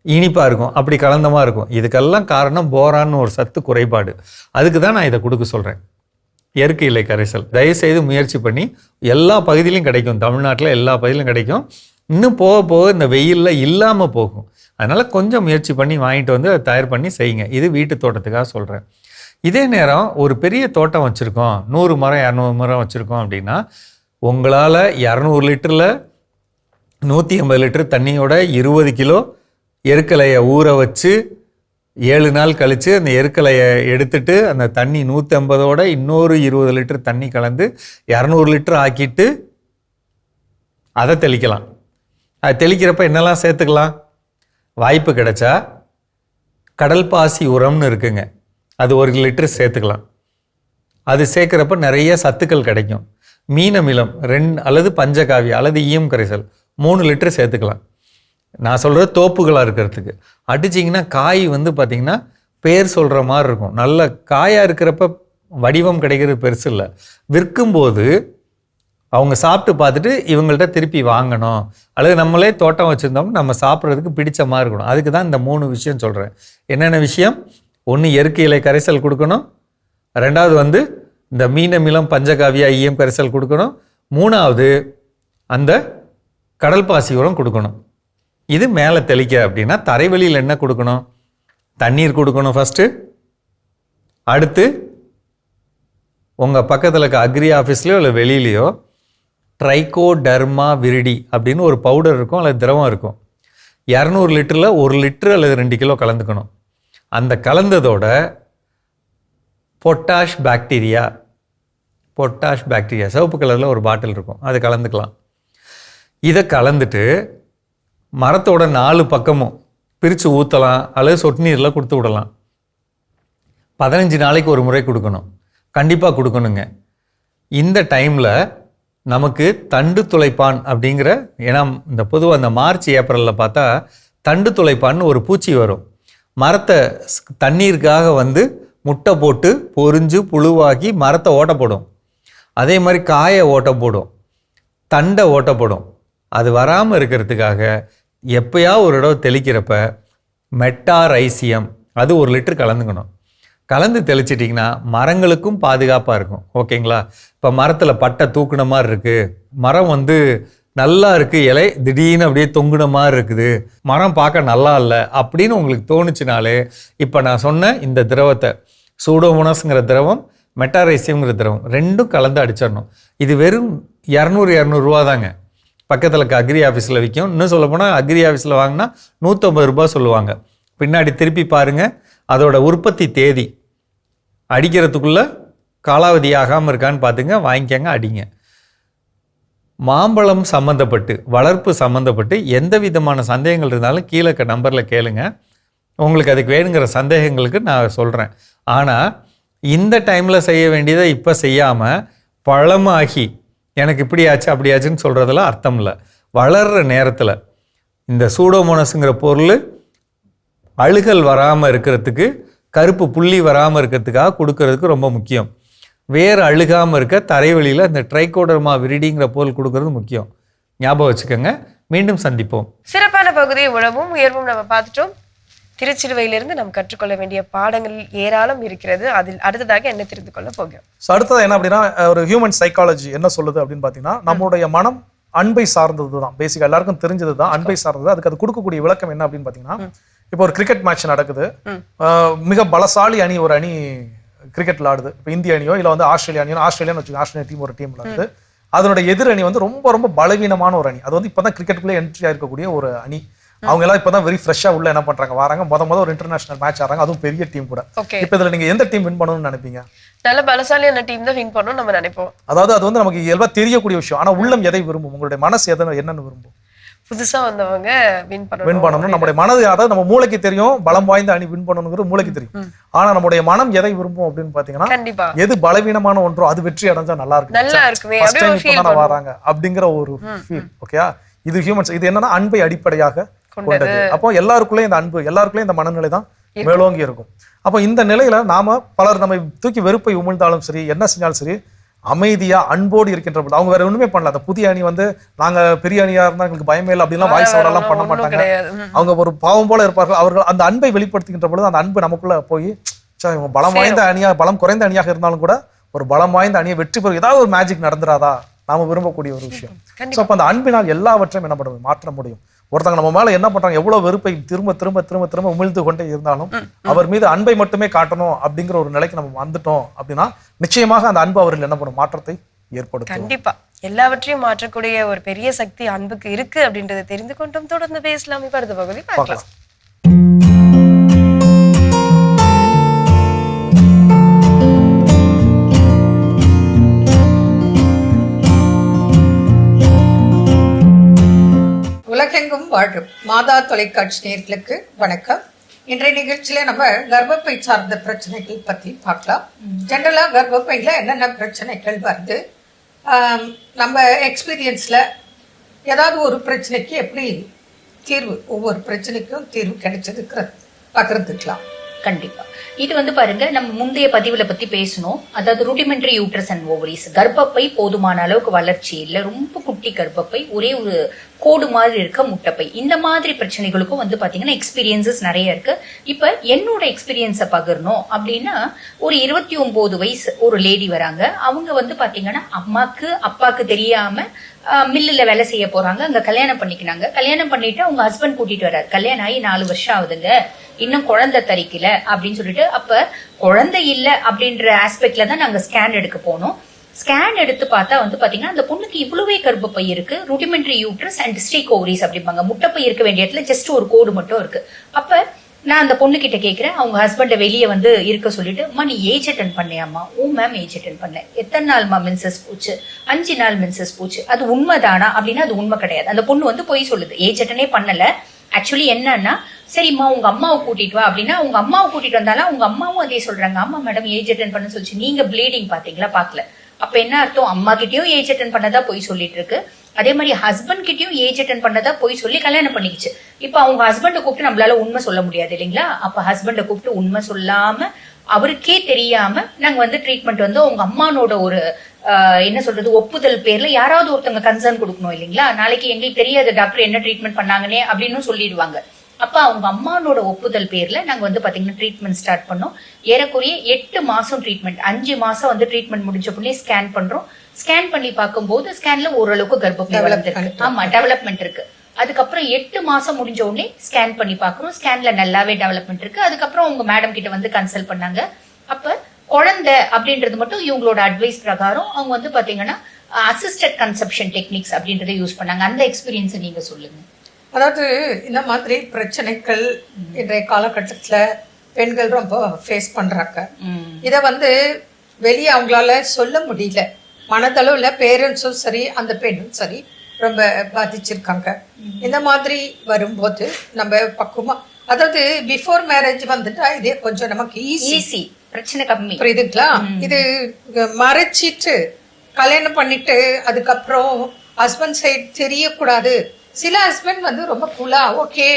Speaker 12: இனிப்பாக இருக்கும், அப்படி கலந்தமாக இருக்கும். இதுக்கெல்லாம் காரணம் போரான்னு ஒரு சத்து குறைபாடு. அதுக்கு தான் நான் இதை கொடுக்க சொல்கிறேன், எருக்கு இலை கரைசல். தயவுசெய்து முயற்சி பண்ணி, எல்லா பகுதியிலையும் கிடைக்கும், தமிழ்நாட்டில் எல்லா பகுதியிலும் கிடைக்கும். இன்னும் போக இந்த வெயிலில் இல்லாமல் போகும். அதனால் கொஞ்சம் முயற்சி பண்ணி வாங்கிட்டு வந்து அதை தயார் பண்ணி செய்யுங்க. இது வீட்டு தோட்டத்துக்காக சொல்கிறேன். இதே நேரம் ஒரு பெரிய தோட்டம் வச்சுருக்கோம், 100 மரம் 200 மரம் வச்சுருக்கோம் அப்படின்னா, உங்களால் 200 லிட்டரில் 150 லிட்டர் தண்ணியோட 20 கிலோ எருக்கலையை ஊற வச்சு 7 நாள் கழித்து அந்த எருக்கலையை எடுத்துட்டு அந்த தண்ணி 150ஓட இன்னொரு 20 லிட்டர் தண்ணி கலந்து 200 லிட்டர் ஆக்கிட்டு அதை தெளிக்கலாம். அது தெளிக்கிறப்ப என்னெல்லாம் சேர்த்துக்கலாம், வாய்ப்பு கிடைச்சா கடல் பாசி உரம்னு இருக்குங்க, அது 1 லிட்டர் சேர்த்துக்கலாம். அது சேர்க்குறப்ப நிறைய சத்துக்கள் கிடைக்கும். மீன் அமிலம் 2 அல்லது பஞ்சகாவியா அல்லது ஈயம் கரைசல் 3 லிட்டர் சேர்த்துக்கலாம். நான் சொல்கிறது தோப்புகளாக இருக்கிறதுக்கு. அடிச்சிங்கன்னா காய் வந்து பார்த்திங்கன்னா பேர் சொல்கிற மாதிரி இருக்கும். நல்ல காயாக இருக்கிறப்ப வடிவம் கிடைக்கிறது பெருசு இல்லை. விற்கும்போது அவங்க சாப்பிட்டு பார்த்துட்டு இவங்கள்ட்ட திருப்பி வாங்கணும், அல்லது நம்மளே தோட்டம் வச்சுருந்தோம்னா நம்ம சாப்பிட்றதுக்கு பிடிச்ச மாதிரி இருக்கணும். அதுக்கு தான் இந்த 3 விஷயம் சொல்கிறேன். என்னென்ன விஷயம்? 1 இயற்கை இலை கரைசல் கொடுக்கணும், 2வது வந்து இந்த மீன் அமிலம் பஞ்சகாவியா ஈயம் கரைசல் கொடுக்கணும், 3வது அந்த கடல் பாசி உரம் கொடுக்கணும். இது மேலே தெளிக்க அப்படின்னா தரைவெளியில் என்ன கொடுக்கணும்? தண்ணீர் கொடுக்கணும் ஃபஸ்ட்டு. அடுத்து உங்கள் பக்கத்தில் இருக்க அக்ரி ஆஃபீஸ்லையோ இல்லை வெளியிலையோ ட்ரைகோடர்மா விரிடி அப்படின்னு ஒரு பவுடர் இருக்கும் அல்லது திரவம் இருக்கும். 200 லிட்டரில் 1 லிட்டர் அல்லது 2 கிலோ கலந்துக்கணும். அந்த கலந்ததோட பொட்டாஷ் பாக்டீரியா சிவப்பு கலரில் ஒரு பாட்டில் இருக்கும், அது கலந்துக்கலாம். இதை கலந்துட்டு மரத்தோட 4 பக்கமும் பிரித்து ஊற்றலாம் அல்லது சொட்டு நீரில் கொடுத்து விடலாம். 15 நாளைக்கு ஒரு முறை கொடுக்கணும், கண்டிப்பாக கொடுக்கணுங்க. இந்த டைமில் நமக்கு தண்டு துளைப்பான் அப்படிங்கிற, ஏன்னா இந்த பொதுவாக அந்த மார்ச் ஏப்ரலில் பார்த்தா தண்டு துளைப்பான்னு ஒரு பூச்சி வரும். மரத்தை தண்ணீருக்காக வந்து முட்டை போட்டு பொரிஞ்சு புழுவாக்கி மரத்தை ஓட்டப்படும். அதே மாதிரி காயை ஓட்டப்படும், தண்டை ஓட்டப்படும். அது வராமல் இருக்கிறதுக்காக எப்போயா ஒரு இடம் தெளிக்கிறப்ப மெட்டாரைசியம் அது 1 லிட்டர் கலந்துக்கணும். கலந்து தெளிச்சிட்டிங்கன்னா மரங்களுக்கும் பாதுகாப்பாக இருக்கும். ஓகேங்களா? இப்போ மரத்தில் பட்டை தூக்குன மாதிரி இருக்குது, மரம் வந்து நல்லா இருக்குது, இலை திடீர்னு அப்படியே தொங்குன மாதிரி இருக்குது, மரம் பார்க்க நல்லா இல்லை அப்படின்னு உங்களுக்கு தோணுச்சுனாலே இப்போ நான் சொன்ன இந்த திரவத்தை சூடோமோனாஸ்ங்கிற திரவம் மெட்டாரைசியம்ங்கிற திரவம் 2ம் கலந்து அடிச்சிடணும். இது வெறும் 200 ரூபா தாங்க. பக்கத்தில் இருக்க அக்ரி ஆஃபீஸில் விற்கும். இன்னும் சொல்ல போனால் அக்ரி ஆஃபீஸில் வாங்கினா 150 ரூபா சொல்லுவாங்க. பின்னாடி திருப்பி பாருங்கள், அதோட உற்பத்தி தேதி அடிக்கிறதுக்குள்ளே காலாவதி ஆகாமல் இருக்கான்னு பார்த்துங்க, வாங்கிக்கங்க, அடிங்க. மாம்பழம் சம்மந்தப்பட்டு வளர்ப்பு சம்மந்தப்பட்டு எந்த விதமான சந்தேகங்கள் இருந்தாலும் கீழே நம்பரில் கேளுங்க. உங்களுக்கு அதுக்கு வேணுங்கிற சந்தேகங்களுக்கு நான் சொல்கிறேன். ஆனால் இந்த டைமில் செய்ய வேண்டியதை இப்போ செய்யாமல் பழமாகி எனக்கு இப்படி ஆச்சு அப்படி ஆச்சுன்னு சொல்கிறதுல அர்த்தம் இல்லை. வளர்கிற நேரத்தில் இந்த சூடோமோனஸுங்கிற பொருள் அழுகல் வராமல் இருக்கிறதுக்கு, கருப்பு புள்ளி வராமல் இருக்கிறதுக்காக கொடுக்கறதுக்கு ரொம்ப முக்கியம். வேறு அழுகாமல் இருக்க தரைவெளியில் இந்த ட்ரைகோடர்மா விரிடிங்கிற பொருள் கொடுக்கறது முக்கியம். ஞாபகம் வச்சுக்கோங்க. மீண்டும் சந்திப்போம்.
Speaker 3: சிறப்பான பகுதி உழவும் உயர்வும் நம்ம பார்த்துட்டோம். திருச்சிலுவையிலிருந்து நாம் கற்றுக்கொள்ள வேண்டிய பாடங்கள் ஏராளம் இருக்கிறது. அதில் அடுத்ததாக என்ன தெரிந்து கொள்ள போகிறோம்?
Speaker 4: ஸோ அடுத்தது என்ன அப்படின்னா, ஒரு ஹியூமன் சைக்காலஜி என்ன சொல்லுது அப்படின்னு பார்த்தீங்கன்னா, நம்மளுடைய மனம் அன்பை சார்ந்தது தான். பேசிக்காக எல்லாருக்கும் தெரிஞ்சது தான், அன்பை சார்ந்தது. அதுக்கு அது கொடுக்கக்கூடிய விளக்கம் என்ன அப்படின்னு பார்த்தீங்கன்னா, இப்போ ஒரு கிரிக்கெட் மேட்ச் நடக்குது, மிக பலசாலி அணி ஒரு அணி கிரிக்கெட்ல ஆடுது. இப்போ இந்திய அணியோ இல்லை வந்து ஆஸ்திரேலியா அணியோ, ஆஸ்திரேலியான்னு வச்சுக்கோங்க, ஆஸ்திரேலியா டீம் ஒரு டீம் விளாடுது. அதனுடைய எதிர் அணி வந்து ரொம்ப ரொம்ப பலவீனமான ஒரு அணி. அது வந்து இப்போ தான் கிரிக்கெட்டுக்குள்ளே என்ட்ரி ஆயிருக்கக்கூடிய ஒரு அணி. அவங்க எல்லாம் இப்பதான் வெரி ஃப்ரெஷ்ஷா உள்ள என்ன பண்றாங்க, வராங்க, முத ஒரு இன்டர்நேஷனல் மேட்ச் ஆறாங்க, அதுவும் பெரிய டீம் கூட. இப்போ இதுல நீங்க எந்த டீம் வின் பண்ணணும்னு நினைப்பீங்க?
Speaker 3: நல்ல பலசாலியான டீம் தான் வின் பண்ணணும் நம்ம நினைப்போம்.
Speaker 4: அதாவது அது வந்து நமக்கு இயல்பா தெரியக்கூடிய விஷயம். ஆனா உள்ளம் எதை விரும்பும், உங்களுடைய மனசு என்னன்னு விரும்பும்?
Speaker 3: புதுசா வந்தவங்க வின்
Speaker 4: பண்ணணும். நம்முடைய மனது, அதாவது நம்ம மூளைக்கு தெரியும் பலம் வாய்ந்த அணி வின் பண்ணணுங்கிறது மூளைக்கு தெரியும். ஆனா நம்முடைய மனம் எதை விரும்பும் அப்படின்னு பாத்தீங்கன்னா, எது பலவீனமான ஒன்றோ அது வெற்றி அடைஞ்சா நல்லா இருக்கும், வராங்க அப்படிங்கிற ஒரு ஃபீல். ஓகேயா? இது ஹியூமன்ஸ். இது என்னன்னா அன்பை அடிப்படையாக கொண்டது. அப்போ எல்லாருக்குள்ளேயும் இந்த அன்பு, எல்லாருக்குள்ளேயும் இந்த மனநிலை தான் மேலோங்கி இருக்கும். அப்போ இந்த நிலையில நாம பலர் நம்ம தூக்கி வெறுப்பை உமிழ்ந்தாலும் சரி, என்ன செஞ்சாலும் சரி, அமைதியா அன்போடு இருக்கின்ற போது அவங்க வேற ஒண்ணுமே பண்ணல. அந்த புதிய அணி வந்து நாங்க பெரிய அணியா இருந்தா எங்களுக்கு பயமே இல்லை அப்படின்லாம் வாய்ஸ் ஓவரெல்லாம் பண்ண மாட்டாங்க. அவங்க ஒரு பாவம் போல இருப்பார்கள். அவர்கள் அந்த அன்பை வெளிப்படுத்துகின்ற பொழுது அந்த அன்பு நமக்குள்ள போய் பலம் வாய்ந்த அணியா, பலம் குறைந்த அணியாக இருந்தாலும் கூட ஒரு பலம் வாய்ந்த அணியை வெற்றி பெறும் ஏதாவது ஒரு மேஜிக் நடந்துராதா நாம விரும்பக்கூடிய ஒரு விஷயம். ஸோ அப்போ அந்த அன்பினால் எல்லாவற்றையும் என்ன பண்ண மாற்ற முடியும். ஒருத்தங்க நம்ம மேல என்ன பண்றாங்க, எவ்வளவு வெறுப்பை திரும்ப திரும்ப திரும்ப திரும்ப உமிழ்ந்து கொண்டே இருந்தாலும் அவர் மீது அன்பை மட்டுமே காட்டணும் அப்படிங்கிற ஒரு நிலைக்கு நம்ம வந்துட்டோம் அப்படின்னா நிச்சயமாக அந்த அன்பு அவர்கள் என்ன பண்ணும், மாற்றத்தை ஏற்படுத்தும்.
Speaker 3: கண்டிப்பா எல்லாவற்றையும் மாற்றக்கூடிய ஒரு பெரிய சக்தி அன்புக்கு இருக்கு அப்படின்றத தெரிந்து கொண்டோம். தொடர்ந்து பேசலாம். இப்ப அடுத்த பகுதி பார்க்கலாம்.
Speaker 13: உலகெங்கும் வாழும் மாதா தொலைக்காட்சி நேயர்களுக்கு வணக்கம். இன்றைய நிகழ்ச்சியில நம்ம கர்ப்பப்பை சார்ந்த பிரச்சனைகள் பத்தி பார்க்கலாம். ஜெனரலா கர்ப்பப்பையில என்னென்ன பிரச்சனைகள் வருது, நம்ம எக்ஸ்பீரியன்ஸில் ஏதாவது ஒரு பிரச்சனைக்கு எப்படி தீர்வு, ஒவ்வொரு பிரச்சனைக்கும் தீர்வு கிடைச்சதுக்கு பகிர்ந்துக்கலாம்.
Speaker 14: கண்டிப்பா. இது வந்து பாருங்க, நம்ம முந்தைய பதிவுல பத்தி பேசணும். அதாவது ரூடிமெண்டரி யூட்ரஸ் அண்ட் ஓவரிஸ், கர்ப்பப்பை போதுமான அளவுக்கு வளர்ச்சி இல்லை, ரொம்ப குட்டி கர்ப்பப்பை, ஒரே ஒரு கோடு மாதிரி இருக்க முட்டைப்பை, இந்த மாதிரி பிரச்சனைகளுக்கும் வந்து பாத்தீங்கன்னா எக்ஸ்பீரியன்சஸ் நிறைய இருக்கு. இப்ப என்னோட எக்ஸ்பீரியன்ஸை பகிரணும் அப்படின்னா, ஒரு 29 வயசு ஒரு லேடி வராங்க. அவங்க வந்து பாத்தீங்கன்னா அம்மாக்கு அப்பாக்கு தெரியாம மில்லுல வேலை செய்ய போறாங்க. அங்க கல்யாணம் பண்ணிக்கினாங்க. கல்யாணம் பண்ணிட்டு அவங்க ஹஸ்பண்ட் கூட்டிட்டு வர்றாரு. கல்யாணம் ஆகி 4 வருஷம் ஆகுதுங்க, இன்னும் குழந்தை தரிக்கல அப்படின்னு சொல்லிட்டு, அப்ப குழந்தை இல்ல அப்படின்ற ஆஸ்பெக்ட்ல தான் நாங்க ஸ்கேன் எடுக்க போனோம். ஸ்கேன் எடுத்து பார்த்தா வந்து பாத்தீங்கன்னா அந்த பொண்ணுக்கு இவ்வளவே கர்ப்பப்பை இருக்கு, ரூடிமெண்டரி யூட்ரஸ் அண்ட் ஸ்டீக் ஓவரிஸ் அப்படிம்பாங்க. முட்டைப்பை இருக்க வேண்டிய இடத்துல ஜஸ்ட் ஒரு கோடு மட்டும் இருக்கு. அப்ப நான் அந்த பொண்ணு கிட்ட கேட்கிறேன், அவங்க ஹஸ்பண்ட வெளியே வந்து இருக்க சொல்லிட்டு, அம்மா நீ ஏஜ் அட்டன் பண்ணியாமா? ஓ மேம் ஏஜ் அட்டன் பண்ணேன். எத்தனை நாள்மா மென்சஸ் போச்சு? 5 நாள் மென்சஸ் போச்சு. அது உண்மைதானா அப்படின்னா அது உண்மை கிடையாது. அந்த பொண்ணு வந்து போய் சொல்லுது, ஏஜ் அட்டனே பண்ணல. ஆக்சுவலி என்னன்னா, சரிம்மா உங்க அம்மாவை கூட்டிட்டு வா அப்படின்னா, உங்க அம்மாவை கூட்டிட்டு வந்தாலும் உங்க அம்மாவும் அதே சொல்றாங்க, ஆமா மேடம் ஏஜ் அட்டன் பண்ண சொல்லிச்சு. நீங்க ப்ளீடிங் பாத்தீங்களா? பாக்கல. அப்ப என்ன அர்த்தம்? அம்மா கிட்டயும் ஏஜ் அட்டன் பண்ணதா போய் சொல்லிட்டு இருக்கு, அதே மாதிரி ஹஸ்பண்ட் கிட்டயும் ஏஜ் அட்டன் பண்ணதா போய் சொல்லி கல்யாணம் பண்ணிக்கிச்சு. இப்ப அவங்க ஹஸ்பண்ட கூப்பிட்டு நம்மளால உண்மை சொல்ல முடியாது இல்லைங்களா? அப்ப ஹஸ்பண்ட கூப்பிட்டு உண்மை சொல்லாம அவருக்கே தெரியாம நாங்க வந்து ட்ரீட்மெண்ட் வந்து உங்க அம்மானோட ஒரு என்ன சொல்றது ஒப்புதல் பேர்ல யாராவது ஒருத்தவங்க கன்சர்ன் கொடுக்கணும் இல்லைங்களா? நாளைக்கு எங்களுக்கு தெரியாது டாக்டர் என்ன ட்ரீட்மெண்ட் பண்ணாங்கன்னே அப்படின்னு சொல்லிடுவாங்க. அப்ப அவங்க அம்மானோட ஒப்புதல் பேர்ல நாங்க வந்து பாத்தீங்கன்னா ட்ரீட்மெண்ட் ஸ்டார்ட் பண்ணோம். ஏறக்குறைய 8 மாசம் ட்ரீட்மெண்ட். 5 மாசம் வந்து ட்ரீட்மெண்ட் முடிஞ்ச உடனே ஸ்கேன் பண்றோம். ஸ்கேன் பண்ணி பார்க்கும்போது ஸ்கேன்ல ஓரளவுக்கு கர்ப்பப்பை வளர்ந்துருக்கு. ஆமா, டெவலப்மெண்ட் இருக்கு. அதுக்கப்புறம் 8 மாசம் முடிஞ்ச உடனே ஸ்கேன் பண்ணி பாக்குறோம். ஸ்கேன்ல நல்லாவே டெவலப்மெண்ட் இருக்கு. அதுக்கப்புறம் உங்க மேடம் கிட்ட வந்து கன்சல்ட் பண்ணாங்க. அப்ப குழந்தை அப்படின்றது மட்டும் இவங்களோட அட்வைஸ் பிரகாரம் அவங்க வந்து பாத்தீங்கன்னா அசிஸ்டட் கன்செப்ஷன் டெக்னிக்ஸ் அப்படின்றத யூஸ் பண்ணாங்க. அந்த எக்ஸ்பீரியன்ஸை நீங்க சொல்லுங்க.
Speaker 13: அதாவது இந்த மாதிரி பிரச்சனைகள் இன்றைய காலகட்டத்துல பெண்கள் ரொம்ப ஃபேஸ் பண்றாங்க. இத வந்து வெளியே அவங்களால சொல்ல முடியல. மனதளவுல பேரண்ட்ஸும் சரி அந்த பெண்ணும் சரி ரொம்ப பாதிச்சிருக்காங்க. இந்த மாதிரி வரும்போது நம்ம பக்குவமா, அதாவது பிஃபோர் மேரேஜ் வந்துட்டா இதே கொஞ்சம் நமக்கு ஈஸி,
Speaker 14: பிரச்சனை கம்மி,
Speaker 13: புரியுதுங்களா? இது மறைச்சிட்டு கல்யாணம் பண்ணிட்டு அதுக்கப்புறம் ஹஸ்பண்ட் சைடு தெரியக்கூடாது. சில ஹஸ்பண்ட் வந்து ரொம்ப கூலா ஓகே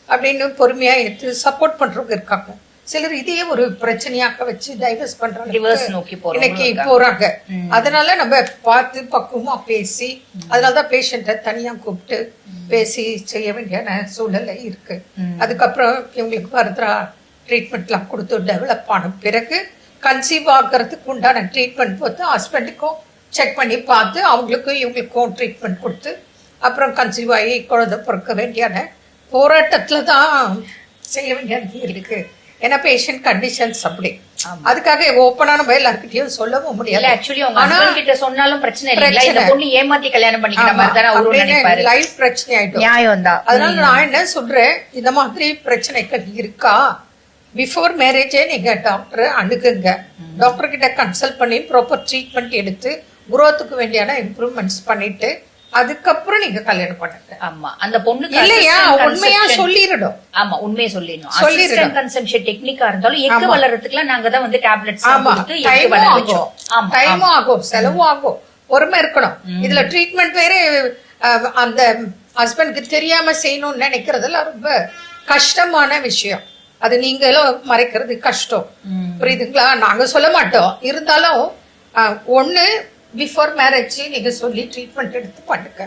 Speaker 13: அப்படின்னு பொறுமையா எடுத்து சப்போர்ட் பண்றவங்க இருக்காங்க. சிலர் இதையே ஒரு பிரச்சனையாக்க வச்சு டைவர்ஸ் பண்றாங்க, இன்னைக்கு போறாங்க. அதனால நம்ம பார்த்து பக்குவமா பேசி, அதனாலதான் பேஷண்ட்டை தனியா கூப்பிட்டு பேசி செய்ய வேண்டிய சூழ்நிலை இருக்கு. அதுக்கப்புறம் இவங்களுக்கு ஃபர்தரா ட்ரீட்மெண்ட்லாம் கொடுத்து டெவலப் ஆன பிறகு கன்சீவ் ஆகிறதுக்கு உண்டான ட்ரீட்மெண்ட் பார்த்து ஹஸ்பண்டுக்கும் செக் பண்ணி பார்த்து அவங்களுக்கும் இவங்களுக்கும் ட்ரீட்மெண்ட் கொடுத்து அப்புறம் கன்சீவ் ஆகி குழந்தை பிறக்க வேண்டியான போராட்டத்துல தான் செய்ய வேண்டியது இருக்கு. ஏன்னா பேஷண்ட் கண்டிஷன்ஸ் அப்படி. அதுக்காக ஓப்பனா நம்ம எல்லார்கிட்டயும் சொல்லவும் முடியல.
Speaker 14: ஆக்சுவலி அவங்க ஹஸ்பண்ட் கிட்ட சொன்னாலும் பிரச்சனை இல்ல, இந்த பொண்ணு ஏமாத்தி கல்யாணம் பண்ணிக்கிற மாதிரி தான் அவரு நினைப்பாரு.
Speaker 13: லைஃப் பிரச்சனை ஆயிடும்.
Speaker 14: நியாயம் தான்.
Speaker 13: அதனால நான் என்ன சொல்றேன், இந்த மாதிரி பிரச்சனைகள் இருக்கா பிஃபோர் மேரேஜே நீங்க டாக்டர் அணுகுங்க. டாக்டர் கிட்ட கன்சல்ட் பண்ணி ப்ராப்பர் ட்ரீட்மெண்ட் எடுத்து குரோத்துக்கு வேண்டியான இம்ப்ரூவ்மெண்ட்ஸ் பண்ணிட்டு அதுக்கப்புறம் நீங்க கல்யாணம் பண்ணுங்க.
Speaker 14: ஆமா, அந்த பொண்ணுக்கு
Speaker 13: இல்லையா உண்மையா சொல்லிரணும்.
Speaker 14: ஆமா, உண்மையை சொல்லிடணும். அசிஸ்டன்ட் கன்செப்ஷன் டெக்னிக்கா இருந்தாலும் எக்கு வளர்றதுக்குலாம் நாங்க தான் வந்து டேப்லெட்ஸ் கொடுத்து எக்கு வளர வச்சோம்.
Speaker 13: டைமும் ஆகும், செலவும் ஆகும், பொறுமை இருக்கணும். இதுல ட்ரீட்மெண்ட் வேற அந்த ஹஸ்பண்டுக்கு தெரியாம செய்யணும்னு நினைக்கிறதுல ரொம்ப கஷ்டமான விஷயம். அது நீங்களும் மறைக்கிறது கஷ்டம், புரியுதுங்களா? நாங்க சொல்ல மாட்டோம். இருந்தாலும் ஒண்ணு பிஃபோர் மேரேஜ் நீங்க சொல்லி ட்ரீட்மெண்ட் எடுத்து பண்ணுங்க.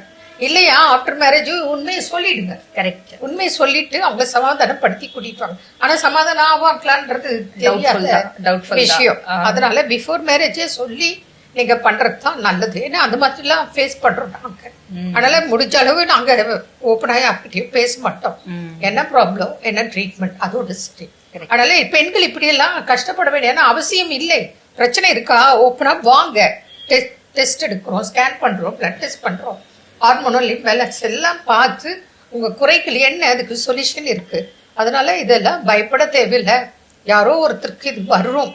Speaker 13: இல்லையா ஆஃப்டர் மேரேஜ் உண்மையை சொல்லிடுங்க.
Speaker 14: கரெக்ட்.
Speaker 13: உண்மையை சொல்லிட்டு அவங்கள சமாதானப்படுத்தி கூட்டிட்டு வாங்க. ஆனா சமாதானம் ஆவாங்களான்றது தெரியாத விஷயம். அதனால பிஃபோர் மேரேஜே சொல்லி நீங்க பண்றது தான் நல்லது. ஏன்னா அந்த மாதிரி எல்லாம் ஃபேஸ் பண்றோம் நாங்க. அதனால முடிஞ்ச அளவு நாங்க ஓப்பனாக யார்கிட்டயும் பேச மாட்டோம். என்ன ப்ராப்ளம், என்ன ட்ரீட்மெண்ட், அதோட சரி. அதனால பெண்கள் இப்படி எல்லாம் கஷ்டப்பட வேண்டிய அவசியம் இல்லை. பிரச்சனை இருக்கா ஓப்பனா வாங்க, டெஸ்ட் எடுக்கிறோம், ஸ்கேன் பண்றோம், பிளட் டெஸ்ட் பண்றோம், ஹார்மோனல் இம்பேலன்ஸ் எல்லாம் பார்த்து உங்க குறைகள் என்ன, அதுக்கு சொல்யூஷன் இருக்கு. அதனால இதெல்லாம் பயப்பட தேவையில்லை. யாரோ ஒருத்தருக்கு இது வரும்,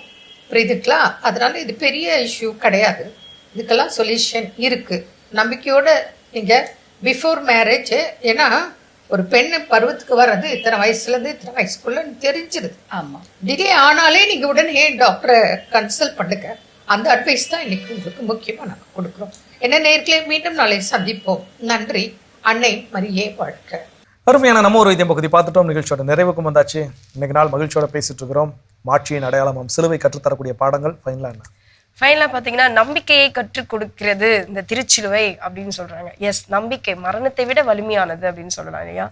Speaker 13: புரியுதுங்களா? அதனால இது பெரிய இஷ்யூ கிடையாது. இதுக்கெல்லாம் சொல்யூஷன் இருக்கு. நம்பிக்கையோட நீங்க பிஃபோர் மேரேஜ், ஏன்னா ஒரு பெண்ணு பருவத்துக்கு வர்றது இத்தனை வயசுல இருந்து இத்தனை வயசுக்குள்ள தெரிஞ்சிருது.
Speaker 14: ஆமா,
Speaker 13: டிலே ஆனாலே நீங்க உடனே டாக்டரை கன்சல்ட் பண்ணுங்க. அந்த அட்வைஸ் தான் இன்னைக்கு உங்களுக்கு முக்கியமா நாங்கள் கொடுக்குறோம். என்ன நேர்களே, மீண்டும் நாளை சந்திப்போம். நன்றி. அன்னை மரியே வாழ்க.
Speaker 4: அருமையான நம்ம ஒரு வைத்தியம் பகுதி பார்த்துட்டோம். நிகழ்ச்சியோட நிறைவுக்கும் வந்தாச்சு. இன்னைக்கு நாள் மகிழ்ச்சியோட பேசிட்டு இருக்கிறோம். மாட்சியின் அடையாளம், சிலுவை கற்றுத்தரக்கூடிய பாடங்கள். ஃபைனலாக என்ன?
Speaker 3: ஃபைனலாக பார்த்தீங்கன்னா நம்பிக்கையை கற்றுக் கொடுக்கிறது இந்த திருச்சிலுவை அப்படின்னு சொல்றாங்க. எஸ், நம்பிக்கை மரணத்தை விட வலிமையானது அப்படின்னு சொல்லலாம் இல்லையா?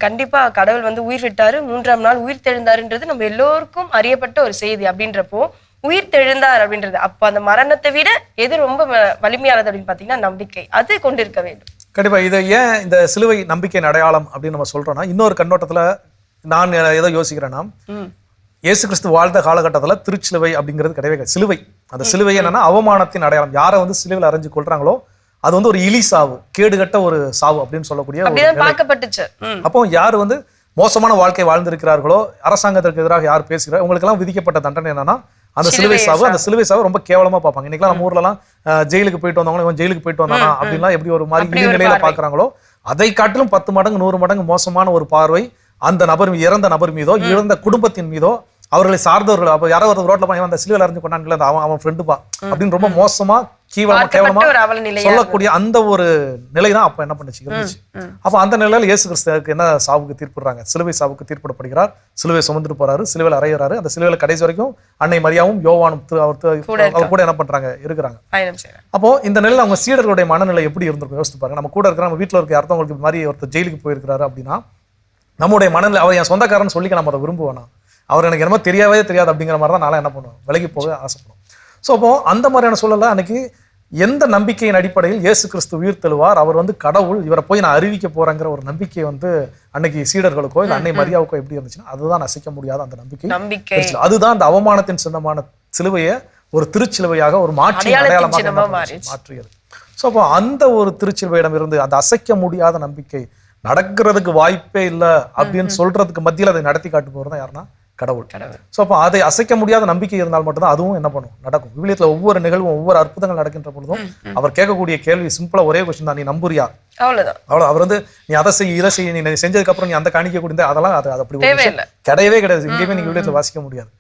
Speaker 3: கண்டிப்பா கடவுள் வந்து உயிர் விட்டாரு, 3ஆம் நாள் உயிர் தெழுந்தாருன்றது நம்ம எல்லோருக்கும் அறியப்பட்ட ஒரு செய்தி. அப்படின்றப்போ உயிர் தெழுந்தார் அப்படின்றது, அப்போ அந்த மரணத்தை விட எது ரொம்ப வலிமையானது அப்படின்னு பார்த்தீங்கன்னா நம்பிக்கை. அது கொண்டிருக்க வேண்டும்.
Speaker 4: கண்டிப்பா. இதை ஏன் இந்த சிலுவை நம்பிக்கையின் அடையாளம் அப்படின்னு நம்ம சொல்றோம்னா, இன்னொரு கண்ணோட்டத்துல நான் ஏதோ யோசிக்கிறேன்னா, இயேசு கிறிஸ்து வாழ்ந்த காலகட்டத்தில் திருச்சிலுவை அப்படிங்கிறது கிடையவே கிடையாது. சிலுவை, அந்த சிலுவை என்னன்னா அவமானத்தின் அடையாளம். யாரை வந்து சிலுவையில் அரைஞ்சு கொள்றாங்களோ அது வந்து ஒரு இழி சாவு, கேடுகட்ட ஒரு சாவு அப்படின்னு சொல்லக்கூடிய. அப்போ யார் வந்து மோசமான வாழ்க்கை வாழ்ந்திருக்கிறார்களோ, அரசாங்கத்திற்கு எதிராக யார் பேசுகிறார், உங்களுக்கு எல்லாம் விதிக்கப்பட்ட தண்டனை என்னன்னா அந்த சிலுவை சாவு. அந்த சிலுவை சாவு ரொம்ப கேவலமா பார்ப்பாங்க. இன்னைக்கெல்லாம் நம்ம ஊர்ல எல்லாம் ஜெயிலுக்கு போயிட்டு வந்தவங்க இவன் ஜெயிலுக்கு போயிட்டு வந்தானா அப்படின்லாம் எப்படி ஒரு மாதிரி நிலையில பாக்குறாங்களோ, அதை காட்டிலும் 10 மடங்கு 100 மடங்கு மோசமான ஒரு பார்வை அந்த நபர், இறந்த நபர் மீதோ இறந்த குடும்பத்தின் மீதோ அவர்களை சார்ந்தவர்கள். அப்ப யாரோ ஒரு ரோட்ல போய் அந்த சிலுவையில் அறிஞ்சு கொண்டாங்கல்ல, அவன் ஃப்ரெண்டுப்பா அப்படின்னு ரொம்ப மோசமா கேவலமா சொல்லக்கூடிய அந்த ஒரு நிலைதான் அப்ப என்ன பண்ணுச்சு இருந்துச்சு. அப்ப அந்த நிலையில இயேசு கிறிஸ்துவுக்கு என்ன சாவுக்கு தீர்ப்பிடுறாங்க? சிலுவை சாவுக்கு தீர்ப்பிடப்படுகிறார். சிலுவை சுமந்துட்டு போறாரு, சிலுவையில் அறையிறாரு. அந்த சிலுவையில கடைசி வரைக்கும் அன்னை மரியாவும் யோவானும் அவர் கூட என்ன பண்றாங்க, இருக்கிறாங்க. அப்போ இந்த நிலையில அவங்க சீடர்களுடைய மனநிலை எப்படி இருந்திருக்கும் யோசித்து பாருங்க. நம்ம கூட இருக்கிற நம்ம வீட்டுல இருக்க அடுத்தவங்களுக்கு இந்த மாதிரி ஒருத்தர் ஜெயிலுக்கு போயிருக்கிறாரு அப்படின்னா நம்முடைய மனநிலை, அவர் என் சொந்தக்காரன்னு சொல்லிக்க நம்ம அதை விரும்புவேனா? அவர் எனக்கு என்னமோ தெரியாது அப்படிங்கிற மாதிரி தான் நான் என்ன பண்ணுவோம், விலகி போக ஆசைப்படுவோம். ஸோ அப்போ அந்த மாதிரியான சூழல்ல அன்னைக்கு எந்த நம்பிக்கையின் அடிப்படையில் இயேசு கிறிஸ்து உயிர் தெழுவார், அவர் வந்து கடவுள், இவரை போய் நான் அறிவிக்க போறேங்கிற ஒரு நம்பிக்கை வந்து அன்னைக்கு சீடர்களுக்கோ இல்லை அன்னை மரியாவுக்கோ எப்படி இருந்துச்சுன்னா அதுதான் அசைக்க முடியாத அந்த நம்பிக்கை. அதுதான் அந்த அவமானத்தின் சின்னமான சிலுவையை ஒரு திருச்சிலுவையாக ஒரு மாற்றி அடையாளமாக மாற்றியது. ஸோ அப்போ அந்த ஒரு திருச்சிலுவையிடம் இருந்து அந்த அசைக்க முடியாத நம்பிக்கை, நடக்கிறதுக்கு வாய்ப்பே இல்லை அப்படின்னு சொல்றதுக்கு மத்தியில் அதை நடத்தி காட்டு போறது தான் யாருன்னா கடவுள். ஸோ அப்போ அதை அசைக்க முடியாத நம்பிக்கை இருந்தால் மட்டும்தான் அதுவும் என்ன பண்ணும், நடக்கும். விவிலியத்துல ஒவ்வொரு நிகழ்வும் ஒவ்வொரு அற்புதங்கள் நடக்கின்ற பொழுதும் அவர் கேட்கக்கூடிய கேள்வி சிம்பிளா ஒரே கொஸ்டின் தான், நீ நம்புறியா? அவ்வளவு. அவர் வந்து நீ அதை செய்ய இதை செய்ய, நீ செஞ்சதுக்கு அப்புறம் நீ அந்த காணிக்க கொடுத்த அதெல்லாம் அது அப்படி கிடையவே கிடையாது. எங்கேயுமே நீங்க விவிலியத்துல வாசிக்க முடியாது.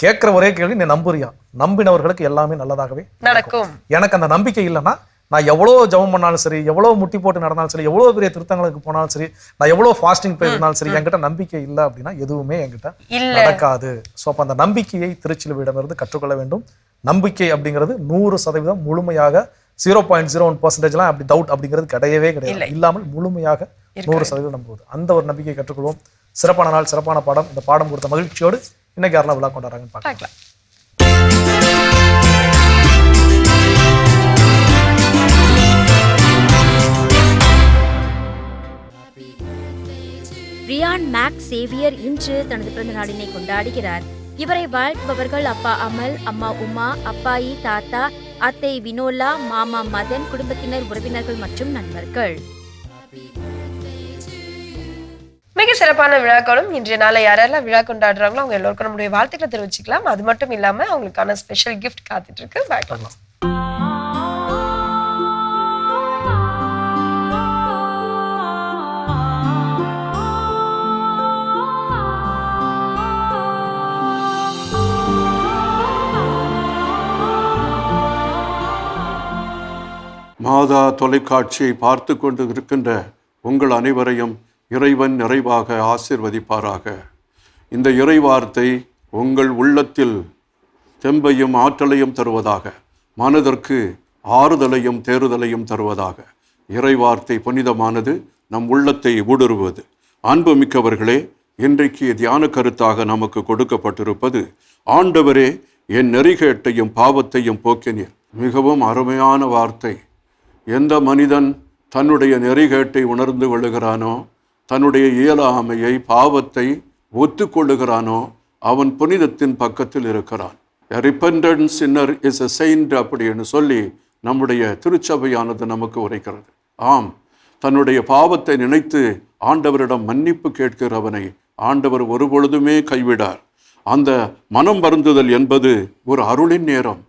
Speaker 4: கேட்கிற ஒரே கேள்வி, நீ நம்புறியா? நம்பினவர்களுக்கு எல்லாமே நல்லதாகவே நடக்கும். எனக்கு அந்த நம்பிக்கை இல்லைன்னா நான் எவ்வளோ ஜெபம் பண்ணாலும் சரி, எவ்வளோ முட்டி போட்டு நடந்தாலும் சரி, எவ்வளோ பெரிய திருத்தங்களுக்கு போனாலும் சரி, நான் எவ்வளோ ஃபாஸ்டிங் போயிருந்தாலும் சரி, என்கிட்ட நம்பிக்கை இல்லை அப்படின்னா எதுவுமே என்கிட்ட நடக்காது. ஸோ அப்போ அந்த நம்பிக்கையை திருச்சிலுவையிடமிருந்து கற்றுக்கொள்ள வேண்டும். நம்பிக்கை அப்படிங்கிறது 100% முழுமையாக 0.01% அப்படி டவுட் அப்படிங்கிறது கிடையவே கிடையாது. இல்லாமல் முழுமையாக 100% நம்புவது. அந்த ஒரு நம்பிக்கையை கற்றுக்கொள்வோம். சிறப்பான நாள், சிறப்பான பாடம். இந்த பாடம் கொடுத்த மகிழ்ச்சியோடு இன்னைக்கு யாரெல்லாம் விழா கொண்டாடுறாங்கன்னு பார்க்கலாம்.
Speaker 15: ரியான் மேக் சேவியர் இன்று தனது பிறந்த நாளினை கொண்டாடுகிறார். இவரை வாழ்த்துபவர்கள் அப்பா அமல், அம்மா உமா, அப்பாயி, தாத்தா, அத்தை வினோலா, மாமா மதன், குடும்பத்தினர், உறவினர்கள் மற்றும் நண்பர்கள்.
Speaker 3: மிக சிறப்பான விழாக்களும் இன்றைய நாளை யாரெல்லாம் விழா கொண்டாடுறாங்களோ அவங்க எல்லோருக்கும் நம்முடைய வாழ்த்துக்களை தெரிவிச்சுக்கலாம். அது மட்டும் இல்லாம அவங்களுக்கான ஸ்பெஷல் கிஃப்ட் காத்துட்டு இருக்கு. பார்க்கலாம்.
Speaker 16: மாதா தொலைக்காட்சியை பார்த்து கொண்டு இருக்கின்ற உங்கள் அனைவரையும் இறைவன் நிறைவாக ஆசீர்வதிப்பாராக. இந்த இறைவார்த்தை உங்கள் உள்ளத்தில் தெம்பையும் ஆற்றலையும் தருவதாக, மனதிற்கு ஆறுதலையும் தேறுதலையும் தருவதாக. இறைவார்த்தை புனிதமானது, நம் உள்ளத்தை ஊடுருவது. அன்புமிக்கவர்களே, இன்றைக்கு தியான கருத்தாக நமக்கு கொடுக்கப்பட்டிருப்பது, ஆண்டவரே என் நெறிகேட்டையும் பாவத்தையும் போக்கினீர். மிகவும் அருமையான வார்த்தை. எந்த மனிதன் தன்னுடைய நெறிகேட்டை உணர்ந்து கொள்ளுகிறானோ, தன்னுடைய இயலாமையை, பாவத்தை ஒத்துக்கொள்ளுகிறானோ, அவன் புனிதத்தின் பக்கத்தில் இருக்கிறான். A repentant sinner is a saint அப்படின்னு சொல்லி நம்முடைய திருச்சபையானது நமக்கு உரைக்கிறது. ஆம், தன்னுடைய பாவத்தை நினைத்து ஆண்டவரிடம் மன்னிப்பு கேட்கிறவனை ஆண்டவர் ஒருபொழுதுமே கைவிடார். அந்த மனம் வருந்துதல் என்பது ஒரு அருளின் நேரம்.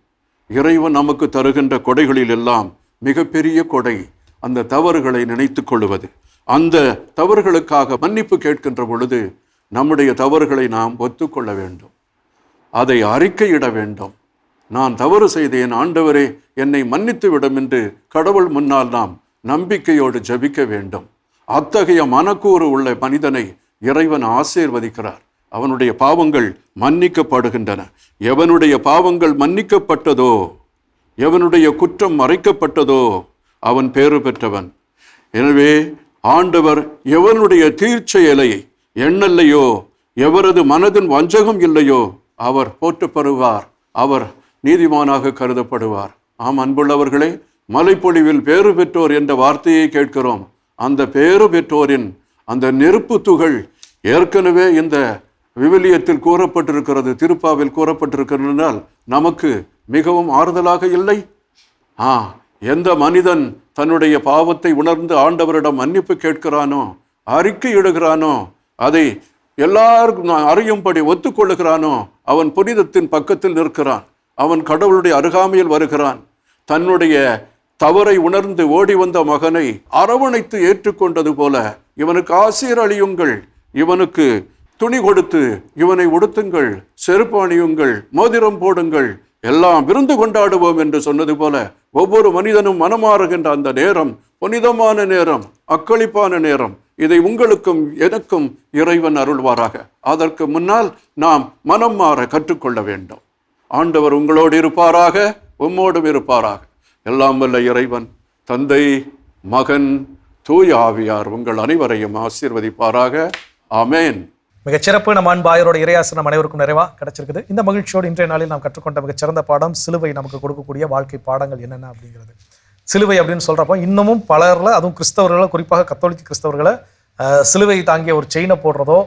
Speaker 16: இறைவன் நமக்கு தருகின்ற கொடைகளில் எல்லாம் மிகப்பெரிய கொடை அந்த தவறுகளை நினைத்து கொள்வது. அந்த தவறுகளுக்காக மன்னிப்பு கேட்கின்ற பொழுது நம்முடைய தவறுகளை நாம் ஒத்துக்கொள்ள வேண்டும், அதை அறிக்கையிட வேண்டும். நான் தவறு செய்தேன், ஆண்டவரே என்னை மன்னித்து விடும் என்று கடவுள் முன்னால் நாம் நம்பிக்கையோடு ஜெபிக்க வேண்டும். அத்தகைய மனக்கூறு உள்ள மனிதனை இறைவன் ஆசீர்வதிக்கிறார். அவனுடைய பாவங்கள் மன்னிக்கப்படுகின்றன. எவனுடைய பாவங்கள் மன்னிக்கப்பட்டதோ, எவனுடைய குற்றம் மறைக்கப்பட்டதோ அவன் பேறு பெற்றவன். எனவே ஆண்டவர் எவனுடைய தீர்ச்செயலை எண்ணல்லையோ, எவரது மனதின் வஞ்சகம் இல்லையோ அவர் போற்றப்படுவார், அவர் நீதிமானாக கருதப்படுவார். ஆம் அன்புள்ளவர்களே, மலைப்பொழிவில் பேறு பெற்றோர் என்ற வார்த்தையை கேட்கிறோம். அந்த பேறு பெற்றோரின் அந்த நெருப்பு துகள் ஏற்கனவே இந்த விவிலியத்தில் கூறப்பட்டிருக்கிறது, திருப்பாவில் கூறப்பட்டிருக்கிறதுனால் நமக்கு மிகவும் ஆறுதலாக இல்லை. எந்த மனிதன் தன்னுடைய பாவத்தை உணர்ந்து ஆண்டவரிடம் மன்னிப்பு கேட்கிறானோ, அறிக்கை இடுகிறானோ, அதை எல்லாருக்கும் அறியும்படி ஒத்துக்கொள்ளுகிறானோ, அவன் புனிதத்தின் பக்கத்தில் நிற்கிறான். அவன் கடவுளுடைய அருகாமையில் வருகிறான். தன்னுடைய தவறை உணர்ந்து ஓடி வந்த மகனை அரவணைத்து ஏற்றுக்கொண்டது போல இவனுக்கு ஆசீர் அளியுங்கள், இவனுக்கு துணி கொடுத்து இவனை உடுத்துங்கள், செருப்பு அணியுங்கள், மோதிரம் போடுங்கள், எல்லாம் விருந்து கொண்டாடுவோம் என்று சொன்னது போல ஒவ்வொரு மனிதனும் மனமாறுகின்ற அந்த நேரம் புனிதமான நேரம், அக்களிப்பான நேரம். இதை உங்களுக்கும் எனக்கும் இறைவன் அருள்வாராக. அதற்கு முன்னால் நாம் மனம் மாற கற்றுக்கொள்ள வேண்டும். ஆண்டவர் உங்களோடு இருப்பாராக, உம்மோடும் இருப்பாராக. எல்லாம் வல்ல இறைவன் தந்தை, மகன், தூய ஆவியார் உங்கள் அனைவரையும் ஆசீர்வதிப்பாராக. ஆமேன்.
Speaker 4: மிகச்சிறப்பு. நம்ம அன்பாயரோட இறையாசனம் அனைவருக்கும் நிறைவா கிடைச்சிருக்குது. இந்த மகிழ்ச்சியோடு இன்றைய நாளில் நாம் கற்றுக்கொண்ட மிகச்சிறந்த பாடம் சிலுவை நமக்கு கொடுக்கக்கூடிய வாழ்க்கை பாடங்கள் என்னென்ன அப்படிங்கிறது. சிலுவை அப்படின்னு சொல்றப்போ இன்னமும் பலர்ல, அதுவும் கிறிஸ்தவர்களை, குறிப்பாக கத்தோலிக்க கிறிஸ்தவர்களை சிலுவை தாங்கிய ஒரு செயினை போடுறதோ,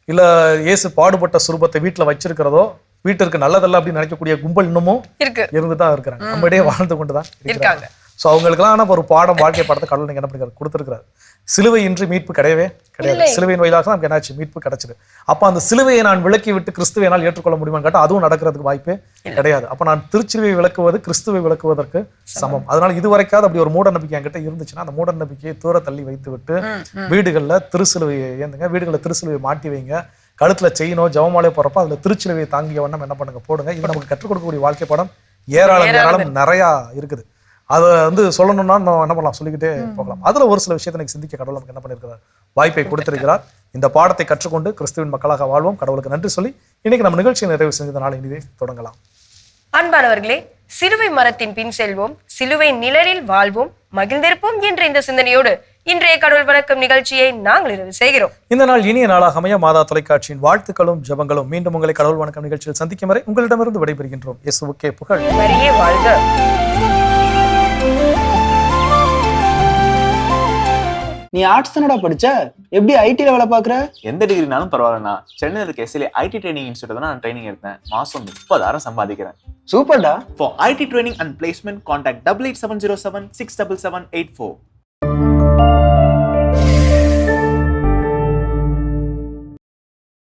Speaker 4: இல்லை இயேசு பாடுபட்ட சுரூபத்தை வீட்டில் வச்சிருக்கிறதோ வீட்டிற்கு நல்லதல்ல அப்படின்னு நினைக்கக்கூடிய கும்பல் இன்னமும் இருந்து தான் இருக்கிறாங்க. நம்மிடையே வாழ்ந்து கொண்டு தான் இருக்காங்க. ஸோ அவங்களுக்கெல்லாம் ஒரு பாடம், வாழ்க்கை பாடத்தை கடவுள் நீங்க என்ன பண்ணிருக்காரு, கொடுத்துருக்காரு. சிலுவை இன்றி மீட்பு கிடையவே கிடையாது. சிலுவையின் வழியாக நமக்கு என்னாச்சு, மீட்பு கிடைச்சது. அப்போ அந்த சிலுவையை நான் விளக்கி விட்டு கிறிஸ்துவை என்னால் ஏற்றுக்கொள்ள முடியுமான்னு கேட்டால் அதுவும் நடக்கிறதுக்கு வாய்ப்பே கிடையாது. அப்போ நான் திருச்சிலுவை விளக்குவது கிறிஸ்துவை விளக்குவதற்கு சமம். அதனால இதுவரைக்காவது அப்படி ஒரு மூட நம்பிக்கை என்கிட்ட இருந்துச்சுன்னா அந்த மூட நம்பிக்கையை தூர தள்ளி வைத்து விட்டு வீடுகளில் திருச்சிலுவையை ஏந்துங்க, வீடுகளில் திருச்சிலுவையை மாட்டி வைங்க, கழுத்துல செயினோ ஜவமாலே போறப்ப அதுல திருச்சிலுவையை தாங்கிய வண்ணம் என்ன பண்ணுங்க, போடுங்க. இது நமக்கு கற்றுக் கொடுக்கக்கூடிய வாழ்க்கை பாடம் ஏராளம் நிறையா இருக்குது. அதை சொல்லணும்னா நம்ம என்ன பண்ணலாம், சொல்லிக்கிட்டே போகலாம். அதுல ஒரு சில விஷயத்தை எனக்கு சிந்திக்க கடவுள் நமக்கு என்ன பண்ணியிருக்கிறார், வாய்ப்பை கொடுத்திருக்கிறார். இந்த பாடத்தை கற்றுக்கொண்டு கிறிஸ்துவின் மக்களாக வாழ்வோம். கடவுளுக்கு நன்றி சொல்லி இன்னைக்கு நம்ம நிகழ்ச்சியை நிறைவு செஞ்சதுனால இனிதே தொடங்கலாம்.
Speaker 3: அன்பானவர்களே, சிலுவை மரத்தின் பின் செல்வோம், சிலுவை நிழலில் வாழ்வோம், மகிழ்ந்திருப்போம் என்ற இந்த சிந்தனையோடு இன்றைய கடவுள் வணக்கம் நிகழ்ச்சியை நாங்கள் நிறைவு செய்கிறோம். இந்த நாள் இனிய நாளாக அமைய மாதா தொலைக்காட்சியின் வாழ்த்துக்களும் ஜெபங்களும். மீண்டும் உங்களை கடவுள் வணக்கம் நிகழ்ச்சியில் சந்திக்கும் வரை உங்களிடமிருந்து விடைபெறுகின்றோம். இயேசுவுக்கே புகழ். மரியே வாழ்க.
Speaker 1: நீ ஆர்ட்ஸ் தானடா படிச்ச, எப்படி ஐடில வேலை பாக்குற?
Speaker 2: எந்த டிகிரினாலும் பரவாயில்லண்ணா. சென்னையில் இருக்க எஸ்எல்ஏ ஐடி ட்ரைனிங் இன்ஸ்டியூட் தான் நான் ட்ரைனிங் எடுத்தேன். மாசம் 30,000 சம்பாதிக்கிறேன்.
Speaker 1: சூப்பர்டா.
Speaker 2: For IT training and placement, contact 8870767784.